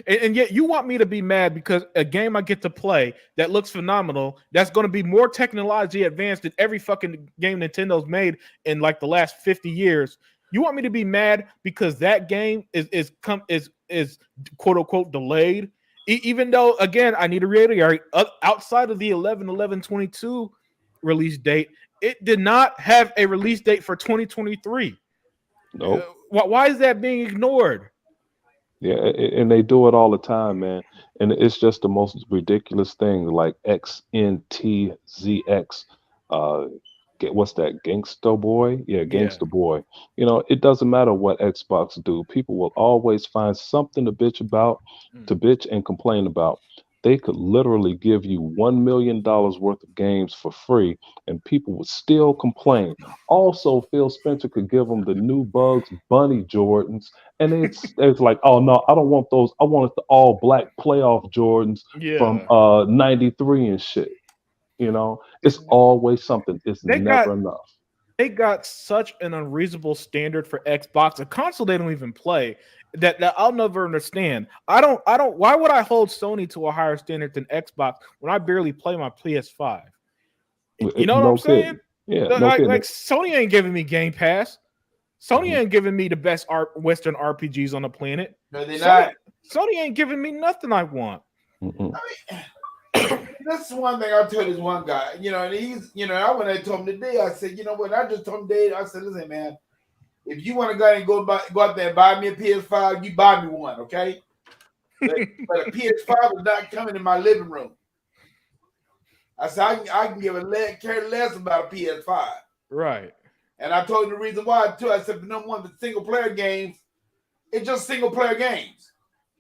And yet you want me to be mad because a game I get to play that looks phenomenal, that's going to be more technologically advanced than every fucking game Nintendo's made in like the last 50 years. You want me to be mad because that game is quote unquote delayed, even though again I need to reiterate, outside of the 11/11/22 release date, it did not have a release date for 2023. Nope. Why is that being ignored? Yeah, and they do it all the time, man. And it's just the most ridiculous thing, like XNTZX. What's that? Gangsta Boy? Yeah, Gangsta Boy. You know, it doesn't matter what Xbox do. People will always find something to bitch about, to bitch and complain about. They could literally give you $1 million worth of games for free, and people would still complain. Also, Phil Spencer could give them the new Bugs Bunny Jordans, and it's like, oh no, I don't want those. I want the all black playoff Jordans from '93 and shit. You know, it's always something. It's never enough. They got such an unreasonable standard for Xbox, a console they don't even play, that I'll never understand. I don't. Why would I hold Sony to a higher standard than Xbox when I barely play my PS5? You know what I'm saying? Yeah. Like Sony ain't giving me Game Pass. Sony ain't giving me the best Western RPGs on the planet. No, they're not. Sony ain't giving me nothing I want. I mean, that's one thing I told this one guy, you know, and he's, you know, I went and told him today, I said, you know what, I just told him today, I said, listen, man, if you want to go ahead and go out there and buy me a PS5, you buy me one, okay? But a PS5 is not coming in my living room. I said, I can give a care less about a PS5. Right. And I told him the reason why, too. I said, for number one, the single-player games, it's just single-player games.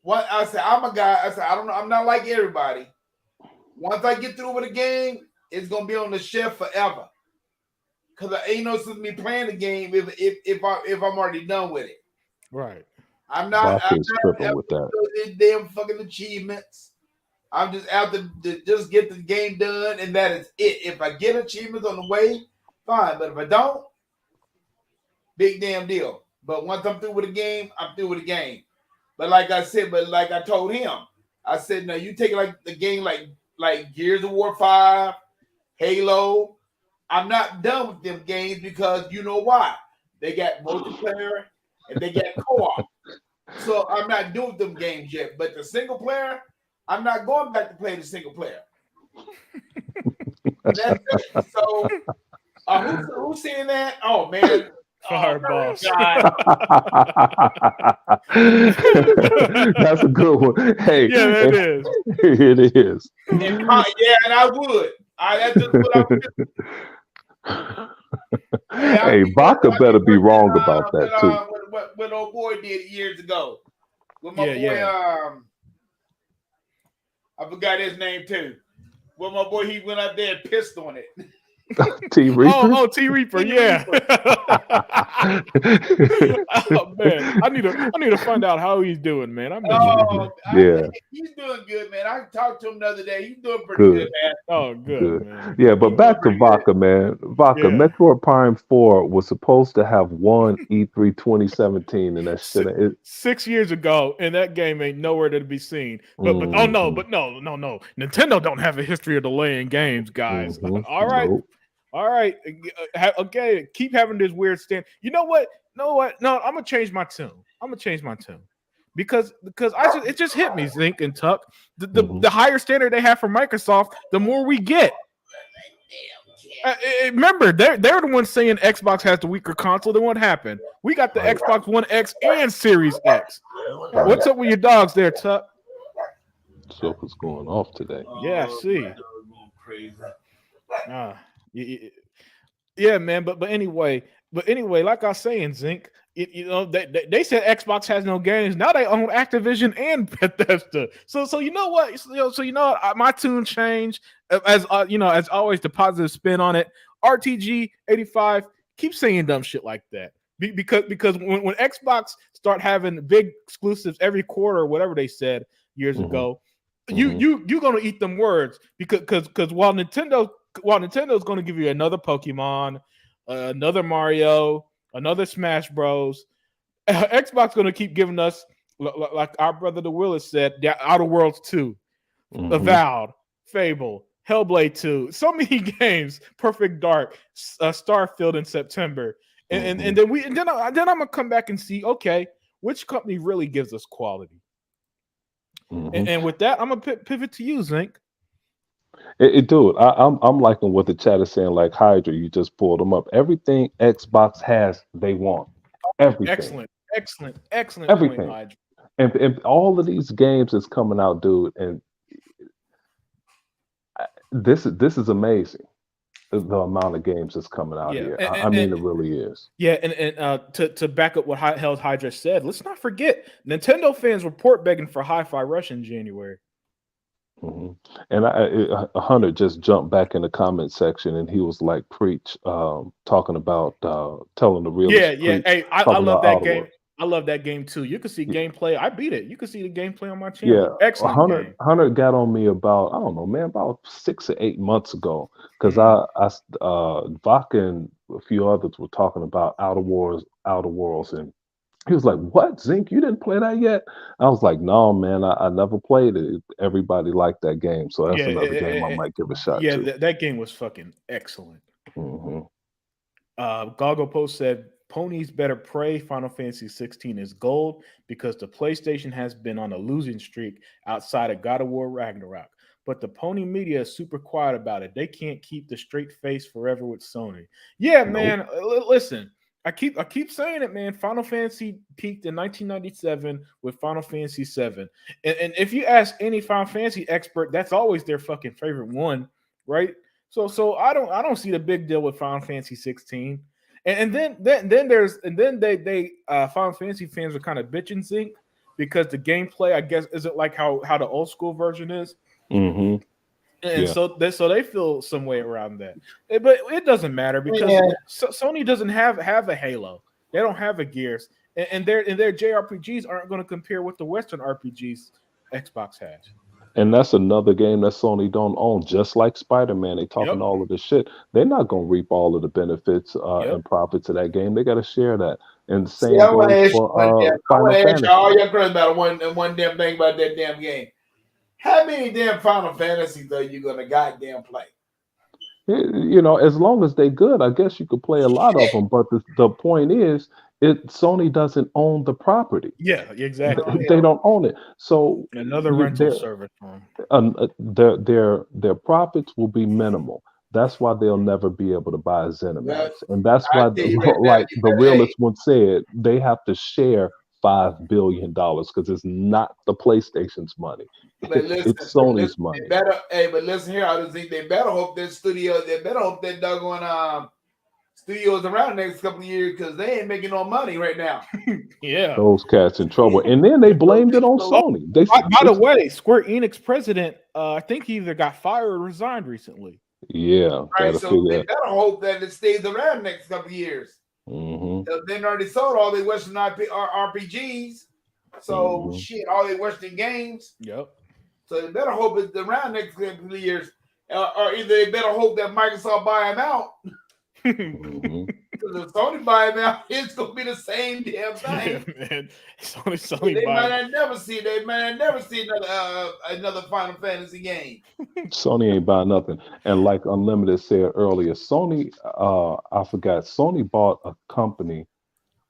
I said, I'm a guy, I said, I don't know, I'm not like everybody. Once I get through with a game, it's gonna be on the shelf forever. Cause I ain't no sense me playing the game if I'm already done with it. Right. I'm not tripping with that. Damn fucking achievements. I'm just out to just get the game done, and that is it. If I get achievements on the way, fine. But if I don't, big damn deal. But once I'm through with the game, I'm through with the game. But like I said, like I told him, I said, no, you take like the game like Gears of War 5, Halo. I'm not done with them games because you know why? They got multiplayer and they got co-op. So I'm not doing them games yet. But the single player, I'm not going back to play the single player. That's it. So who's saying that? Oh man. Fireball. That's a good one. Hey, yeah, that is. It is. And I would. That's just what I would. Hey, Vodka better be wrong about that too. What old boy did years ago with my boy. Yeah. I forgot his name too. Well, my boy, he went out there and pissed on it. T Reaper. Oh, T Reaper, yeah. Oh man, I need to find out how he's doing, man. He's doing good, man. I talked to him the other day. He's doing pretty good, man. Oh, good. Man. Yeah, but back to Vodka, man. Vodka, yeah. Metroid Prime 4 was supposed to have won E3 2017, and that shit. 6 years ago, and that game ain't nowhere to be seen. But no. Nintendo don't have a history of delaying games, guys. All right. Nope. All right. Okay. Keep having this weird stand. You know what? No, I'm gonna change my tune. Because it just hit me, Zink and Tuck. The higher standard they have for Microsoft, the more we get. Remember, they're the ones saying Xbox has the weaker console. Then what happened? We got the Xbox One X and Series X. What's up with your dogs there, Tuck? Joker's going off today. Yeah, see. Yeah, man. But anyway, like I was saying, Zink, they said Xbox has no games. Now they own Activision and Bethesda. So you know what? My tune changed as as always. The positive spin on it. RTG 85. Keep saying dumb shit like that because when Xbox start having big exclusives every quarter or whatever they said years ago, you gonna eat them words because while Nintendo's going to give you another Pokemon, another Mario, another Smash Bros, Xbox going to keep giving us, like our brother the Willis said, the Outer Worlds 2, Avowed, Fable, Hellblade 2, so many games, Perfect Dark, Starfield in September, and then I'm gonna come back and see, okay, which company really gives us quality, and with that, I'm gonna pivot to you, Zink. Dude, I'm liking what the chat is saying. Like Hydra, you just pulled them up. Everything Xbox has, they want. Everything. Excellent. Everything. Point, and all of these games is coming out, dude. And this is amazing. The amount of games that's coming out here. I mean, it really is. Yeah, and to back up what Hydra said, let's not forget Nintendo fans report begging for Hi-Fi Rush in January. And Hunter just jumped back in the comment section and he was like, preach, talking about telling the real. Yeah. Hey, I love that game. I love that game too. You can see gameplay. I beat it. You can see the gameplay on my channel. Yeah, excellent game. Hunter got on me about, I don't know, man, about 6 or 8 months ago because Vodka and a few others were talking about Outer Worlds, and he was like, "What, Zink? You didn't play that yet?" I was like, "No, man, I never played it. Everybody liked that game, so that's another game I might give a shot to." Yeah, that game was fucking excellent. Goggle Post said, "Ponies better pray Final Fantasy 16 is gold because the PlayStation has been on a losing streak outside of God of War Ragnarok. But the Pony media is super quiet about it. They can't keep the straight face forever with Sony." Yeah, man. Listen. I keep saying it, man. Final Fantasy peaked in 1997 with Final Fantasy 7. And if you ask any Final Fantasy expert, that's always their fucking favorite one, right? So I don't see the big deal with Final Fantasy 16. And then they Final Fantasy fans are kind of bitching Zink because the gameplay, I guess, isn't like how the old school version is. And so they feel some way around that, but it doesn't matter because Sony doesn't have a Halo. They don't have a Gears, and their JRPGs aren't going to compare with the Western RPGs Xbox has. And that's another game that Sony don't own, just like Spider-Man. They talking all of this shit. They're not going to reap all of the benefits and profits of that game. They got to share that. And the same goes for Final Fantasy. All your friends about one damn thing about that damn game. How many damn Final Fantasies are you gonna goddamn play? As long as they good, I guess you could play a lot of Shit. them. But the point is, Sony doesn't own the property. Yeah, Oh, exactly. They hell. don't own it. So Another rental their service for them. their profits will be minimal. That's why they'll never be able to buy Well, ZeniMax, and that's I why, tell you right now, like you the better, hey, realist one said, they have to share $5 billion because it's not the PlayStation's money; it's but Sony's listen, they money. better, hey, but listen here, I just think they better hope that studio, they better hope that doggone studios around the next couple of years because they ain't making no money right now. Yeah. Those cats in trouble, and then they blamed it on So, Sony. They By the it's way, Square Enix president, I think he either got fired or resigned recently. yeah, right, gotta so they figure. better hope that it stays around the next couple of years. Hmm. They already sold all their Western RPGs, so Hmm. shit, all their Western games. Yep. So they better hope it's around next couple of years, or either they better hope that Microsoft buy them out. Hmm. Because if Sony buy them out, it's gonna be the same damn Yeah, thing. man. They Sony might buying. not never see. They might not never see another Final Fantasy game. Sony ain't buying nothing. And like Unlimited said earlier, Sony, I forgot, Sony bought a company,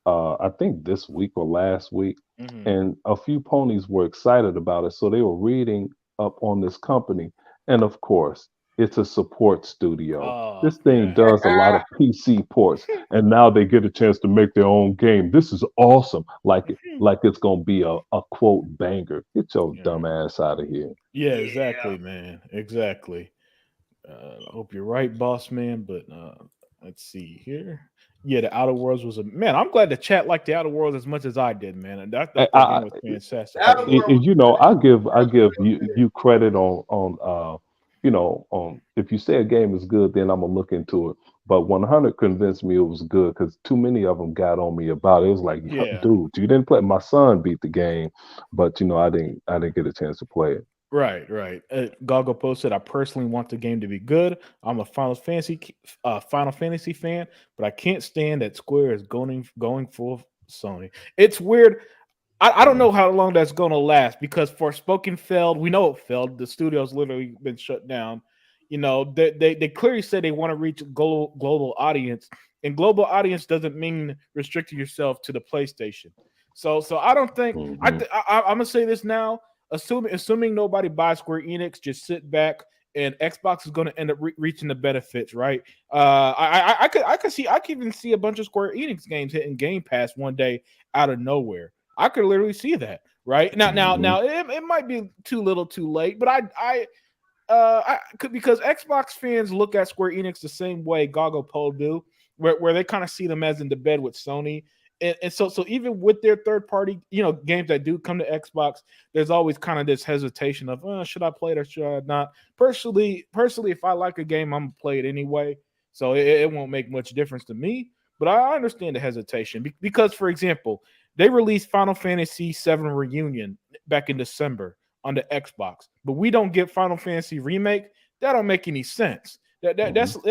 I think this week or last week, Mhm. and a few ponies were excited about it. So they were reading up on this company. And of course, it's a support studio. Oh This thing yeah. does a lot of PC ports, and now they get a chance to make their own game. This is awesome. Like it's gonna be a quote banger. Get your Yeah. dumb ass out of here. Yeah, Yeah. exactly, man. Exactly. I hope you're right, boss man. But let's see here. Yeah, the Outer Worlds was a man. I'm glad the chat liked the Outer Worlds as much as I did, man. And that game was fantastic. Out of world was I give real you credit on on if you say a game is good, then I'm gonna look into it. But 100 convinced me it was good because too many of them got on me about it. It was like, Yeah. dude, you didn't play. My son beat the game, but I didn't get a chance to play it. Right, right. Goggle posted, "I personally want the game to be good. I'm a Final Fantasy fan, but I can't stand that Square is going full Sony. It's weird. I don't Mm, know how long that's going to last because Forspoken failed. We know it failed. The studio's literally been shut down. They clearly said they want to reach a global audience, and global audience doesn't mean restricting yourself to the PlayStation. So I don't think mhm, I'm gonna say this now. Assuming nobody buys Square Enix, just sit back and Xbox is going to end up reaching the benefits, right? I could even see a bunch of Square Enix games hitting Game Pass one day out of nowhere. I could literally see that, right? mhm, It might be too little, too late, but I could because Xbox fans look at Square Enix the same way Goggle Pole do, where they kind of see them as in the bed with Sony. And so even with their third party, games that do come to Xbox, there's always kind of this hesitation of should I play it or should I not? Personally, if I like a game, I'm gonna play it anyway. So it won't make much difference to me. But I understand the hesitation because, for example, they released Final Fantasy VII Reunion back in December on the Xbox, but we don't get Final Fantasy Remake. That don't make any sense. mhm,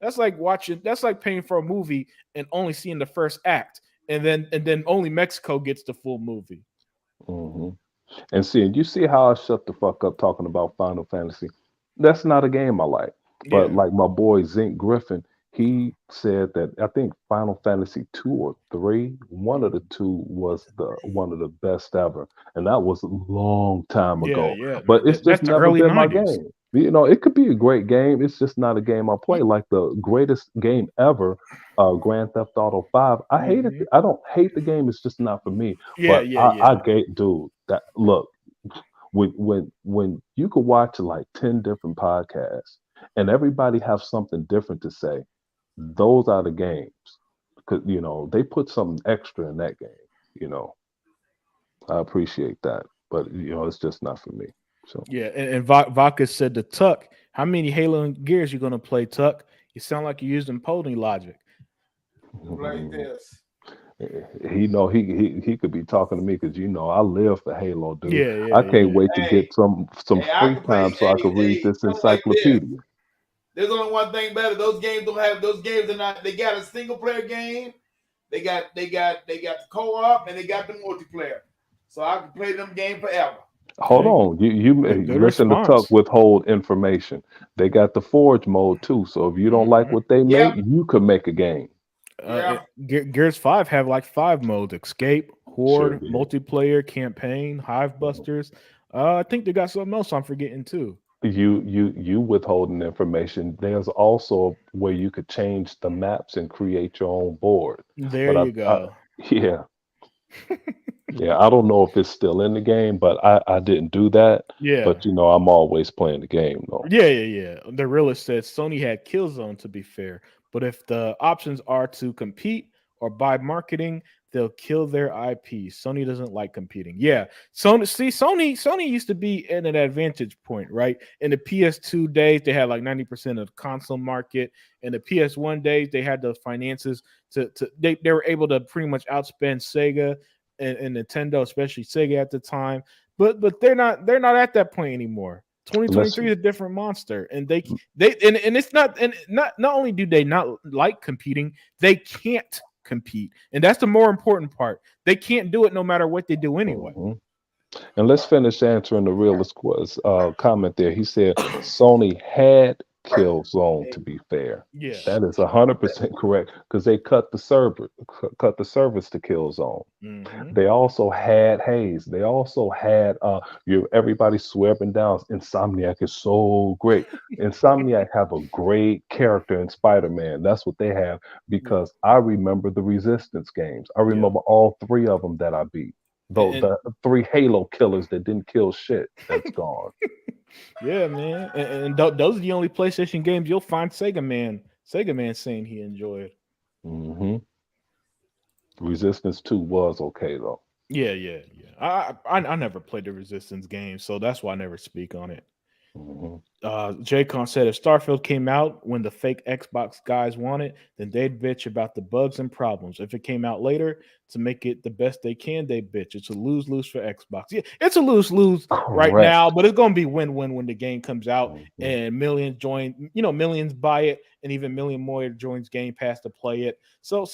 That's like watching that's like paying for a movie and only seeing the first act, and then only Mexico gets the full movie. mhm. And you see how I shut the fuck up talking about Final Fantasy. That's not a game I like. But Yeah. like my boy Zink Griffin, he said that I think Final Fantasy 2 or 3, one of the two was the one of the best ever. And that was a long time Yeah, ago. yeah, But man. it's just That's the never early been my 90s. game. It could be a great game. It's just not a game I play. Like the greatest game ever, Grand Theft Auto 5. I hate it. Mm-hmm. I don't hate the game. It's just not for me. Yeah, But yeah, yeah. I get, dude, that look, when you could watch like 10 different podcasts and everybody have something different to say, those are the games. Because they put something extra in that game. You know, I appreciate that, but it's just not for me. So Yeah, and Vodka said to Tuck, how many Halo and Gears you gonna play, Tuck? You sound like you're using pony logic. like this. he could be talking to me because I live for Halo, dude. Yeah, I yeah, can't yeah. wait to Hey, get some hey, I free can play. time so I can read Hey, this something like this. encyclopedia. There's only one thing better. Those games don't have. Those games are not. They got a single player game. They got the co-op and they got the multiplayer. So I can play them game forever. Hold Okay, on. You good listen to Tuck response. withhold information. They got the Forge mode too. So if you don't like Hmm. what they Yep. make, you could make a game. Yeah. Gears 5 have like 5 modes: Escape, Sure Horde, did. multiplayer, campaign, Hive Mhm. Busters. I think they got something else I'm forgetting too. You withholding information. There's also where you could change the maps and create your own board. There But you I go. yeah, yeah, I don't know if it's still in the game, but I didn't do that. Yeah. But I'm always playing the game though. Yeah. The realist says Sony had Killzone to be fair, but if the options are to compete or buy marketing, they'll kill their IP. Sony doesn't like competing. Yeah, Sony used to be in an advantage point, right? In the PS2 days, they had like 90% of the console market. In the PS1 days, they had the finances they were able to pretty much outspend Sega and Nintendo, especially Sega at the time. But they're not at that point anymore. 2023 is Listen, a different monster, and and it's not, and not only do they not like competing, they can't compete, and that's the more important part. They can't do it no matter what they do anyway. mhm. And let's finish answering the realist comment there. He said Sony had Killzone to be fair. Yeah. That is 100% correct because they cut the service to Killzone. Hmm. They also had Haze. They also had everybody swearing down. Insomniac is so great. Insomniac have a great character in Spider-Man. That's what they have Yeah. because I remember the Resistance games. I Yeah. remember all three of them that I beat. And, Though and the three Halo killers that didn't kill shit, that's gone. yeah, man. Those are the only PlayStation games you'll find Sega Man saying he enjoyed. hmm Resistance 2 was okay though. Yeah. I never played the Resistance game, so that's why I never speak on it. hmm Jaycon said if Starfield came out when the fake Xbox guys want it, then they'd bitch about the bugs and problems. If it came out later to make it the best they can, they bitch. It's a lose lose for Xbox. Yeah, it's a lose lose right now, Correct. but it's gonna be win win when the game comes out hmm and millions join. Millions buy it, and even million more joins Game Pass to play it. So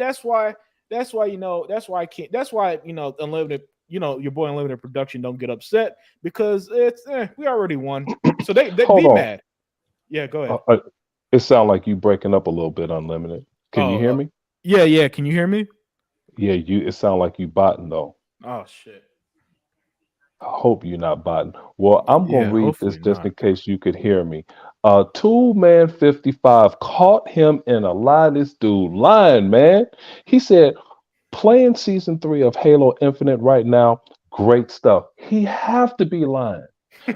that's why I can't. That's why unlimited. Your boy Unlimited Production don't get upset because we already won. So they Hold be on. mad. Yeah, go Uh, ahead. uh, it sounds like you breaking up a little bit, Unlimited. Can you Oh, hear me? yeah. Can you hear me? Yeah, you. It sounds like you botting though. Oh shit. I hope you're not botting. Well, I'm gonna Yeah, read this hopefully just not. in case you could hear me. Two man 55 caught him in a lie. This dude lying, man. He said playing season 3 of Halo Infinite right now. Great stuff. He have to be lying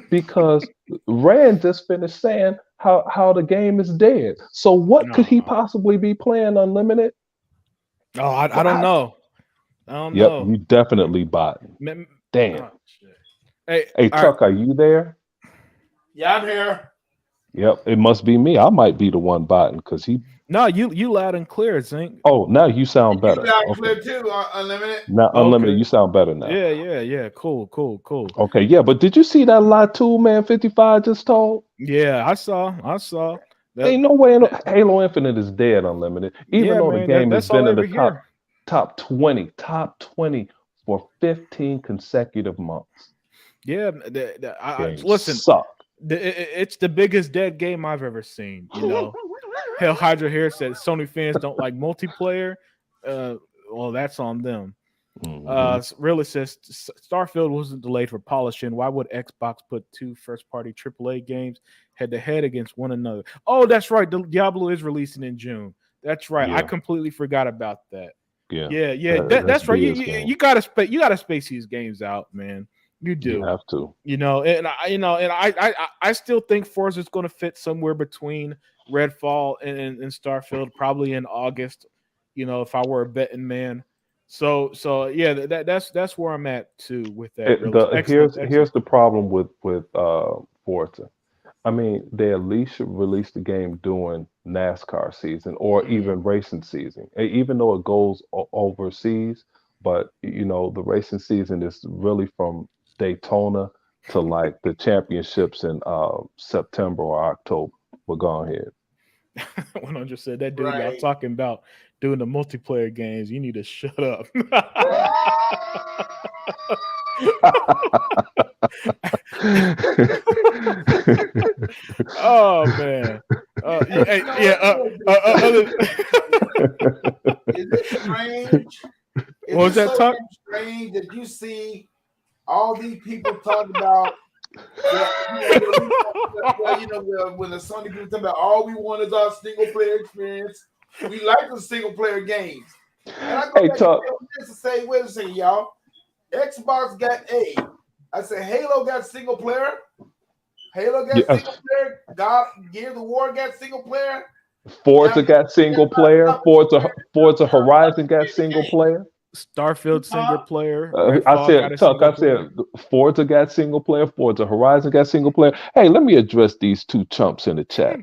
because Rand just finished saying how the game is dead. So what could he No. possibly be playing Unlimited? Oh, I don't What? know. I don't Yep, know. you definitely botting. Man, Damn. oh, shit. Hey, Hey all right. Tuck, are you there? Yeah, I'm here. Yep, it must be me. I might be the one botting because he. No, you loud and clear, Zink. Oh, now you sound You better. loud and Okay, clear too, Unlimited. now Okay. Unlimited, you sound better now. Yeah. Cool. Okay, yeah, but did you see that lie two man 55 just told? Yeah, I saw that. Ain't no way that Halo Infinite is dead, Unlimited. Even yeah, though the man. game has That's all been I in the ever top hear. top 20 for 15 consecutive months. Yeah, Game listen. suck. It's the biggest dead game I've ever seen. Hell Hydra here said Sony fans don't like multiplayer. Uh, well, that's on them. hmm Really says Starfield wasn't delayed for polishing. Why would Xbox put two first-party AAA games head-to-head against one another? Oh, that's right. Diablo is releasing in June. That's right. I Yeah, completely forgot about that. yeah. Yeah. That's That's right. You, Dia's you game. you gotta space these games out, man. You You do. have to. I still think Forza is going to fit somewhere between Redfall and Starfield, probably in August. If I were a betting man. So yeah, that's where I'm at too with that. Really, excellent, Here's excellent. the problem with Forza. I mean, they at least should release the game during NASCAR season or Mhm. even racing season, even though it goes overseas. But the racing season is really from Daytona to like the championships in September or October. But go ahead. 100 said that dude y'all Right. talking about doing the multiplayer games. You need to shut up. Oh man. Is it strange? What was Is it that so talk? damn strange that you see all these people talking about? Well, when the Sony people talk about all we want is our single player experience. We like the single player games. And I go Hey, back Tuck. and say, wait a second, y'all. Xbox got I said Halo got single player. Halo got Yes. single player. God, Gears of War got single player. Forza got single player. Forza Horizon got single player. Starfield single player. I Redfall got said, a Tuck, single I said, Forza got single player. Forza Horizon got single player. Hey, let me address these two chumps in the chat.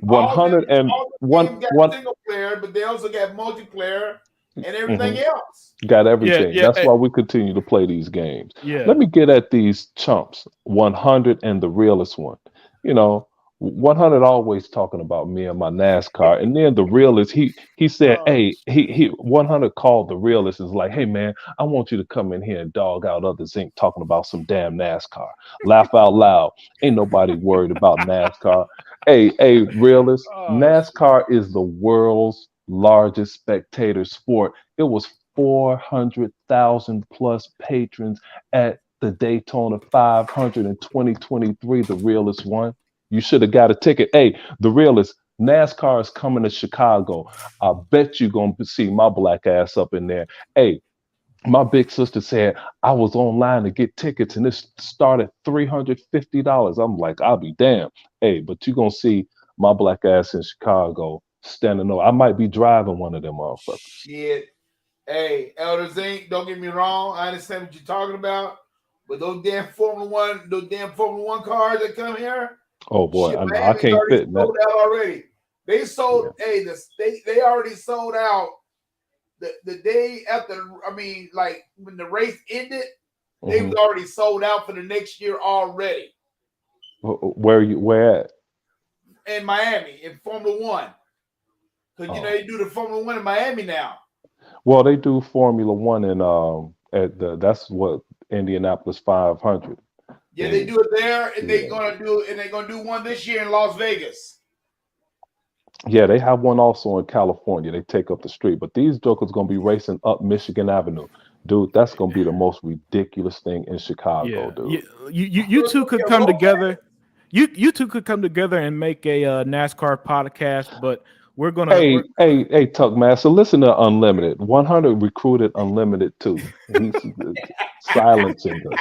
All them 101 games got single player, but they also got multiplayer and everything else. Got everything. Yeah, That's why we continue to play these games. Yeah. Let me get at these chumps. 100 and the realest one. You know, 100 always talking about me and my NASCAR, and then the realist, he said, hey, he 100 called the realist, is like, hey man, I want you to come in here and dog out other Zinc talking about some damn NASCAR. Laugh out loud. Ain't nobody worried about NASCAR. Hey, realist, NASCAR is the world's largest spectator sport. It was 400,000 plus patrons at the Daytona 500 in 2023, the realest one. You should have got a ticket. Hey, the realest, NASCAR is coming to Chicago. I bet you're going to see my black ass up in there. Hey, my big sister said I was online to get tickets and it started $350. I'm like, I'll be damned. Hey, but you're going to see my black ass in Chicago standing over. I might be driving one of them motherfuckers. Shit. Hey, Elder Zink, don't get me wrong. I understand what you're talking about. But those damn Formula One cars that come here. Oh boy, shit, I know I can't fit in that. Sold out already. They sold. Hey, they already sold out the day after. I mean, like when the race ended, they was already sold out for the next year already. Where at? In Miami, in Formula One, because they do the Formula One in Miami now. Well, they do Formula One in that's what Indianapolis 500. Yeah, they do it there, and they're gonna do one this year in Las Vegas. Yeah, they have one also in California. They take up the street, but these jokers gonna be racing up Michigan Avenue, dude. That's gonna be the most ridiculous thing in Chicago, dude. You two could come together. You two could come together and make a NASCAR podcast, but we're gonna. Hey, Tuck Master, listen to Unlimited. 100 recruited Unlimited too. He's silencing us.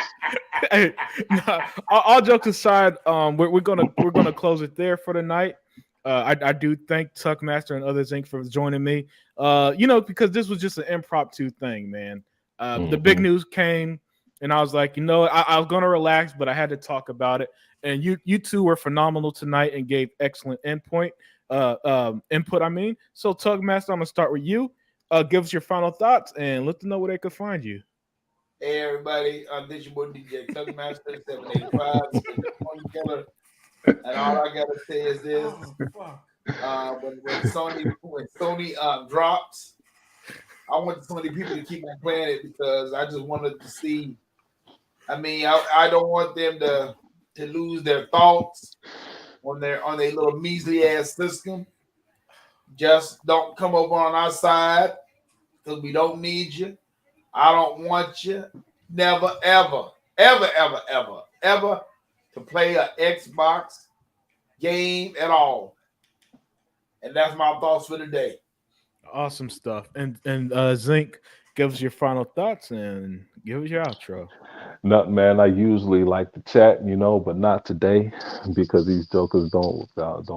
Hey, no, all jokes aside, we're gonna close it there for the night. I do thank Tuck Master and others Inc. for joining me. Because this was just an impromptu thing, man. The big news came, and I was like, I was gonna relax, but I had to talk about it. And you two were phenomenal tonight and gave excellent input. So Tuck Master, I'm gonna start with you. Give us your final thoughts and let them know where they could find you. Hey everybody, this your boy DJ Tuck Master 785, Pony Killer. And all I gotta say is this: when Sony drops, I want so many people to keep on playing it because I just wanted to see. I mean, I don't want them to lose their thoughts on their little measly ass system. Just don't come over on our side because we don't need you. I don't want you. Never, ever, ever, ever, ever, ever to play an Xbox game at all. And that's my thoughts for today. Awesome stuff. And Zinc, give us your final thoughts and give us your outro. Nothing, man. I usually like to chat, but not today because these jokers don't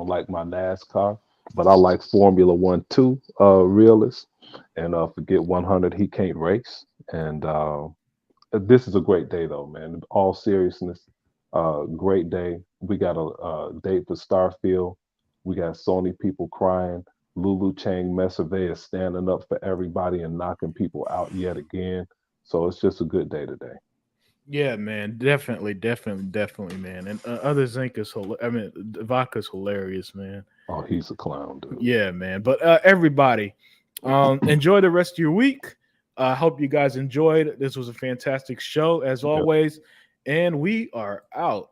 like my NASCAR. But I like Formula One too, realist. And forget 100, he can't race. And this is a great day, though, man. In all seriousness, great day. We got a date for Starfield. We got Sony people crying. Lulu Cheng Meservey is standing up for everybody and knocking people out yet again. So it's just a good day today. Yeah, man, definitely, man. And other Zinc is Vodka's hilarious, man. Oh, he's a clown, dude. Yeah, man. But everybody, enjoy the rest of your week. I hope you guys enjoyed. This was a fantastic show as always, and we are out.